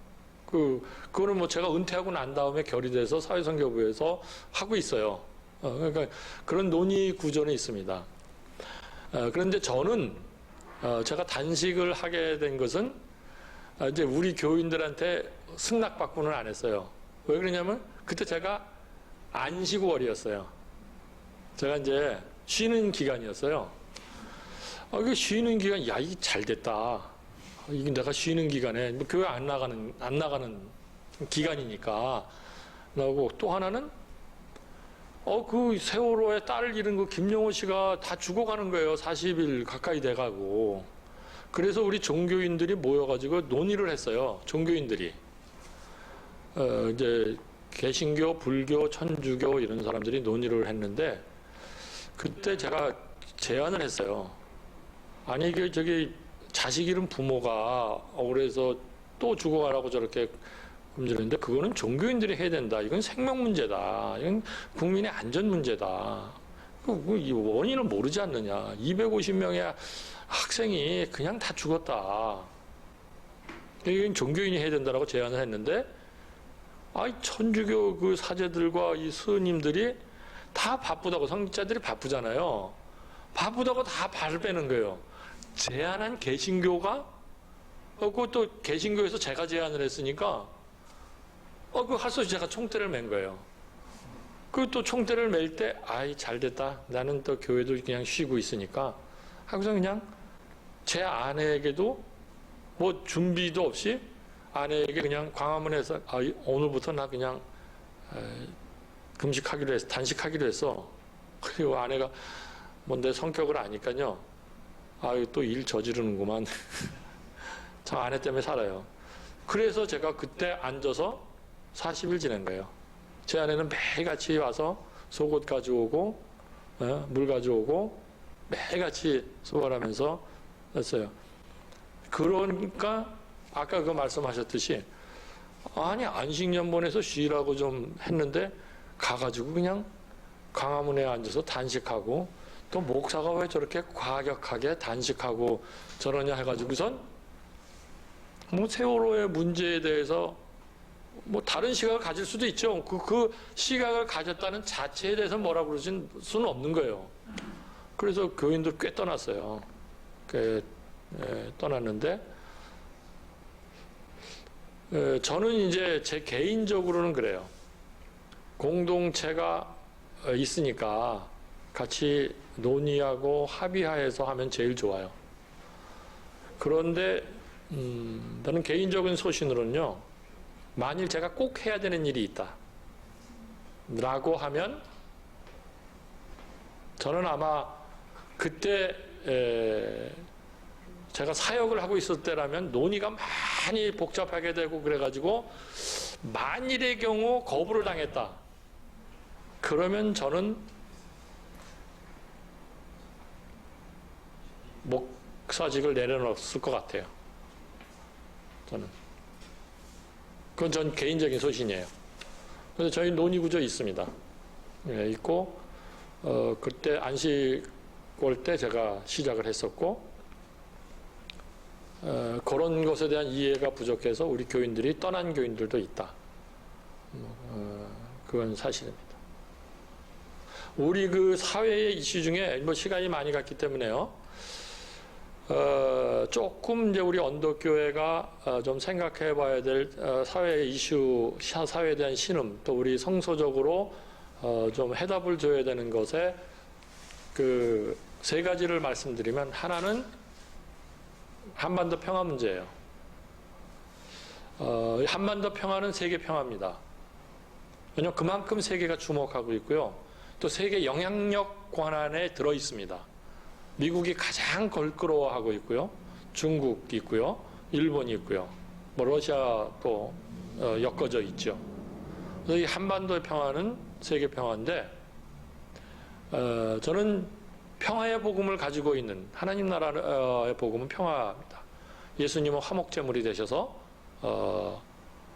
그거는 뭐 제가 은퇴하고 난 다음에 결의돼서 사회선교부에서 하고 있어요. 그러니까 그런 논의 구조는 있습니다. 그런데 저는 제가 단식을 하게 된 것은 이제 우리 교인들한테 승낙받고는 안 했어요. 왜 그러냐면 그때 제가 안식월이었어요. 제가 이제 쉬는 기간이었어요. 이거 쉬는 기간, 야, 이게 잘 됐다. 이게 내가 쉬는 기간에 뭐 교회 안 나가는 기간이니까. 나오고 또 하나는 그 세월호에 딸을 잃은 그 김용호 씨가 다 죽어가는 거예요. 40일 가까이 돼가고. 그래서 우리 종교인들이 모여가지고 논의를 했어요. 종교인들이. 이제 개신교, 불교, 천주교 이런 사람들이 논의를 했는데 그때 제가 제안을 했어요. 아니 이게 저기 자식 잃은 부모가 억울해서 또 죽어가라고 저렇게 금지했는데 그거는 종교인들이 해야 된다. 이건 생명 문제다. 이건 국민의 안전 문제다. 이 원인을 모르지 않느냐. 250명의 학생이 그냥 다 죽었다. 이건 종교인이 해야 된다라고 제안을 했는데 천주교 그 사제들과 이 스님들이 다 바쁘다고, 성직자들이 바쁘잖아요. 바쁘다고 다 발을 빼는 거예요. 제안한 개신교가 그것도 개신교에서 제가 제안을 했으니까 그 할 수 없이 제가 총대를 맨 거예요. 그 또 총대를 맬 때 잘 됐다. 나는 또 교회도 그냥 쉬고 있으니까 하고서 그냥 제 아내에게도 뭐 준비도 없이 아내에게 그냥 광화문에서 오늘부터 나 그냥 금식하기로 했어, 단식하기로 했어. 그리고 아내가 뭐 내 성격을 아니까요. 또 일 저지르는구만. 저 아내 때문에 살아요. 그래서 제가 그때 앉아서 40일 지낸 거예요. 제 아내는 매일같이 와서 속옷 가져오고 물 가져오고 매일같이 수고하면서 했어요. 그러니까 아까 그 말씀하셨듯이 안식년본에서 쉬라고 좀 했는데 가가지고 그냥 광화문에 앉아서 단식하고 또 목사가 왜 저렇게 과격하게 단식하고 저러냐 해가지고선 뭐 세월호의 문제에 대해서 뭐 다른 시각을 가질 수도 있죠. 그 시각을 가졌다는 자체에 대해서 뭐라 그러진 수는 없는 거예요. 그래서 교인들 꽤 떠났어요. 떠났는데 저는 이제 제 개인적으로는 그래요. 공동체가 있으니까 같이 논의하고 합의하에서 하면 제일 좋아요. 그런데 저는 개인적인 소신으로는요. 만일 제가 꼭 해야 되는 일이 있다 라고 하면 저는 아마 그때 제가 사역을 하고 있을 때라면 논의가 많이 복잡하게 되고 그래가지고 만일의 경우 거부를 당했다. 그러면 저는 목사직을 내려놓았을 것 같아요. 저는. 그건 전 개인적인 소신이에요. 그래서 저희 논의구조 있습니다. 예, 있고, 그때 안식월 때 제가 시작을 했었고, 그런 것에 대한 이해가 부족해서 우리 교인들이 떠난 교인들도 있다. 그건 사실입니다. 우리 그 사회의 이슈 중에 뭐 시간이 많이 갔기 때문에요. 조금 이제 우리 언덕교회가 좀 생각해 봐야 될 사회의 이슈, 사회에 대한 신음, 또 우리 성소적으로 좀 해답을 줘야 되는 것에 그 세 가지를 말씀드리면, 하나는 한반도 평화 문제예요. 한반도 평화는 세계 평화입니다. 왜냐하면 그만큼 세계가 주목하고 있고요. 또 세계 영향력 권한에 들어 있습니다. 미국이 가장 걸끄러워하고 있고요. 중국 있고요. 일본이 있고요. 뭐 러시아도 엮어져 있죠. 그래서 이 한반도의 평화는 세계 평화인데, 저는 평화의 복음을 가지고 있는 하나님 나라의 복음은 평화입니다. 예수님은 화목제물이 되셔서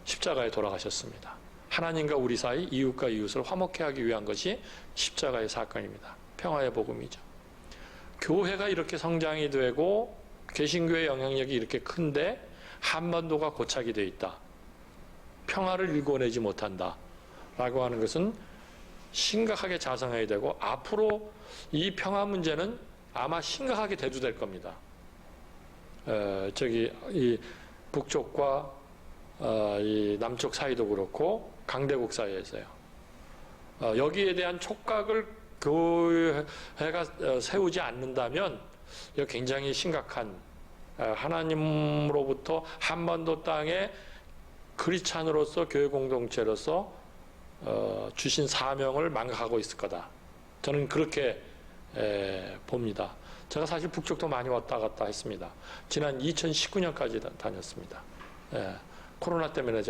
십자가에 돌아가셨습니다. 하나님과 우리 사이, 이웃과 이웃을 화목케 하기 위한 것이 십자가의 사건입니다. 평화의 복음이죠. 교회가 이렇게 성장이 되고 개신교의 영향력이 이렇게 큰데 한반도가 고착이 되어 있다. 평화를 일궈내지 못한다. 라고 하는 것은 심각하게 자성해야 되고, 앞으로 이 평화 문제는 아마 심각하게 대두될 겁니다. 이 북쪽과 이 남쪽 사이도 그렇고 강대국 사이에서요. 여기에 대한 촉각을 교회가 세우지 않는다면 이거 굉장히 심각한, 하나님으로부터 한반도 땅에 크리스찬으로서 교회 공동체로서 주신 사명을 망각하고 있을 거다. 저는 그렇게 봅니다. 제가 사실 북쪽도 많이 왔다 갔다 했습니다. 지난 2019년까지 다녔습니다. 코로나 때문에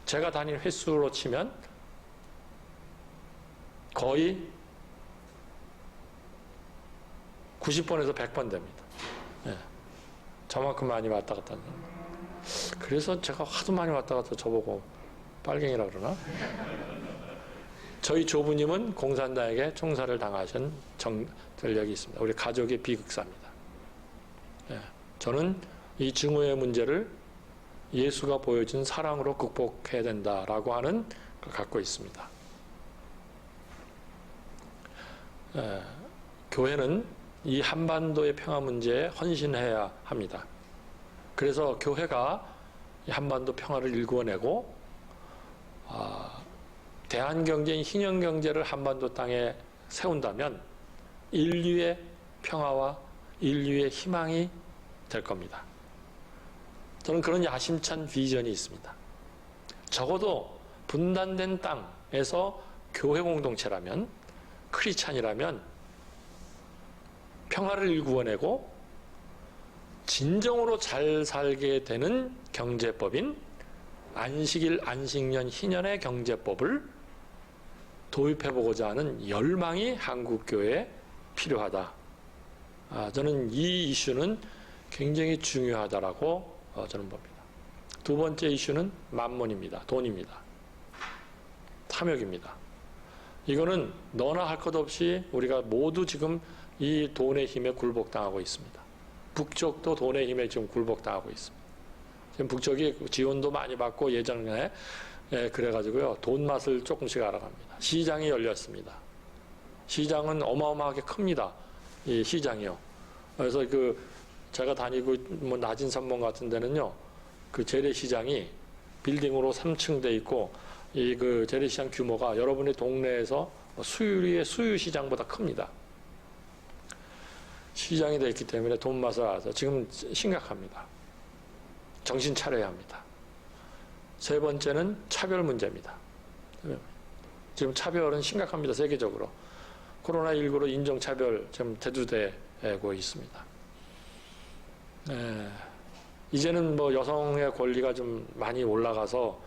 제가 다닌 횟수로 치면 거의 90번에서 100번 됩니다. 저만큼 많이 왔다 갔다 합니다. 그래서 제가 하도 많이 왔다 갔다 저보고 빨갱이라 그러나? 저희 조부님은 공산당에게 총살을 당하신 전력이 있습니다. 우리 가족의 비극사입니다. 저는 이 증오의 문제를 예수가 보여준 사랑으로 극복해야 된다라고 하는 걸 갖고 있습니다. 교회는 이 한반도의 평화 문제에 헌신해야 합니다. 그래서 교회가 이 한반도 평화를 일궈내고 대한경제인 희년경제를 한반도 땅에 세운다면 인류의 평화와 인류의 희망이 될 겁니다. 저는 그런 야심찬 비전이 있습니다. 적어도 분단된 땅에서 교회 공동체라면, 크리스찬이라면 평화를 일구어내고 진정으로 잘 살게 되는 경제법인 안식일, 안식년, 희년의 경제법을 도입해보고자 하는 열망이 한국교회에 필요하다. 저는 이 이슈는 굉장히 중요하다라고 저는 봅니다. 두 번째 이슈는 만몬입니다. 돈입니다. 탐욕입니다. 이거는 너나 할 것 없이 우리가 모두 지금 이 돈의 힘에 굴복당하고 있습니다. 북쪽도 돈의 힘에 지금 굴복당하고 있습니다. 지금 북쪽이 지원도 많이 받고 예전에 그래가지고요, 돈 맛을 조금씩 알아갑니다. 시장이 열렸습니다. 시장은 어마어마하게 큽니다. 이 시장이요. 그래서 제가 다니고 뭐 낮은 산봉 같은 데는요, 그 재래시장이 빌딩으로 3층 돼 있고, 이 재래시장 규모가 여러분의 동네에서 수유리의 수유시장보다 큽니다. 시장이 돼 있기 때문에 돈 맛을 알아서 지금 심각합니다. 정신 차려야 합니다. 세 번째는 차별 문제입니다. 지금 차별은 심각합니다. 세계적으로. 코로나19로 인종차별 지금 대두되고 있습니다. 이제는 뭐 여성의 권리가 좀 많이 올라가서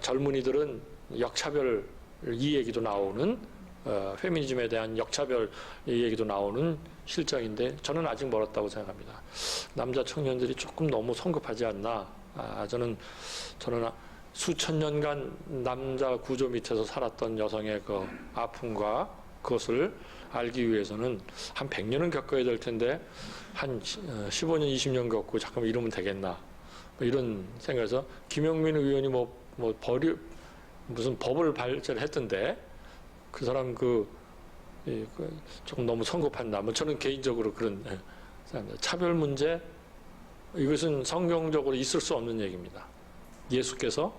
젊은이들은 역차별 이 얘기도 나오는 페미니즘에 대한 역차별 이 얘기도 나오는 실정인데 저는 아직 멀었다고 생각합니다. 남자 청년들이 조금 너무 성급하지 않나. 저는 수천 년간 남자 구조 밑에서 살았던 여성의 그 아픔과 그것을 알기 위해서는 한 100년은 겪어야 될 텐데 한 15년, 20년 겪고 잠깐만 이러면 되겠나. 뭐 이런 생각에서 김영민 의원이 무슨 법을 발전했던데 그 사람 조금 너무 성급한다. 뭐 저는 개인적으로 그런 생각합니다. 차별 문제 이것은 성경적으로 있을 수 없는 얘기입니다. 예수께서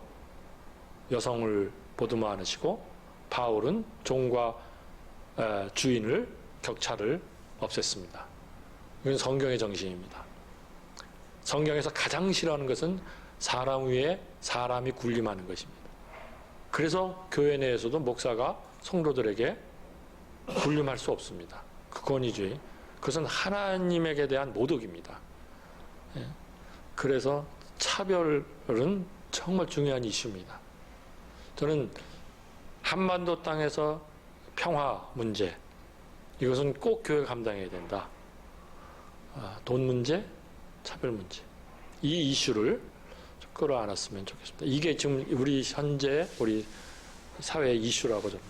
여성을 보듬어 안으시고 바울은 종과 주인을 격차를 없앴습니다. 이건 성경의 정신입니다. 성경에서 가장 싫어하는 것은 사람 위에 사람이 군림하는 것입니다. 그래서 교회 내에서도 목사가 성도들에게 군림할 수 없습니다. 그 권위주의. 그것은 하나님에게 대한 모독입니다. 그래서 차별은 정말 중요한 이슈입니다. 저는 한반도 땅에서 평화 문제, 이것은 꼭 교회가 감당해야 된다. 돈 문제, 차별 문제. 이 이슈를 끌어안았으면 좋겠습니다. 이게 지금 우리 현재 우리 사회의 이슈라고 저는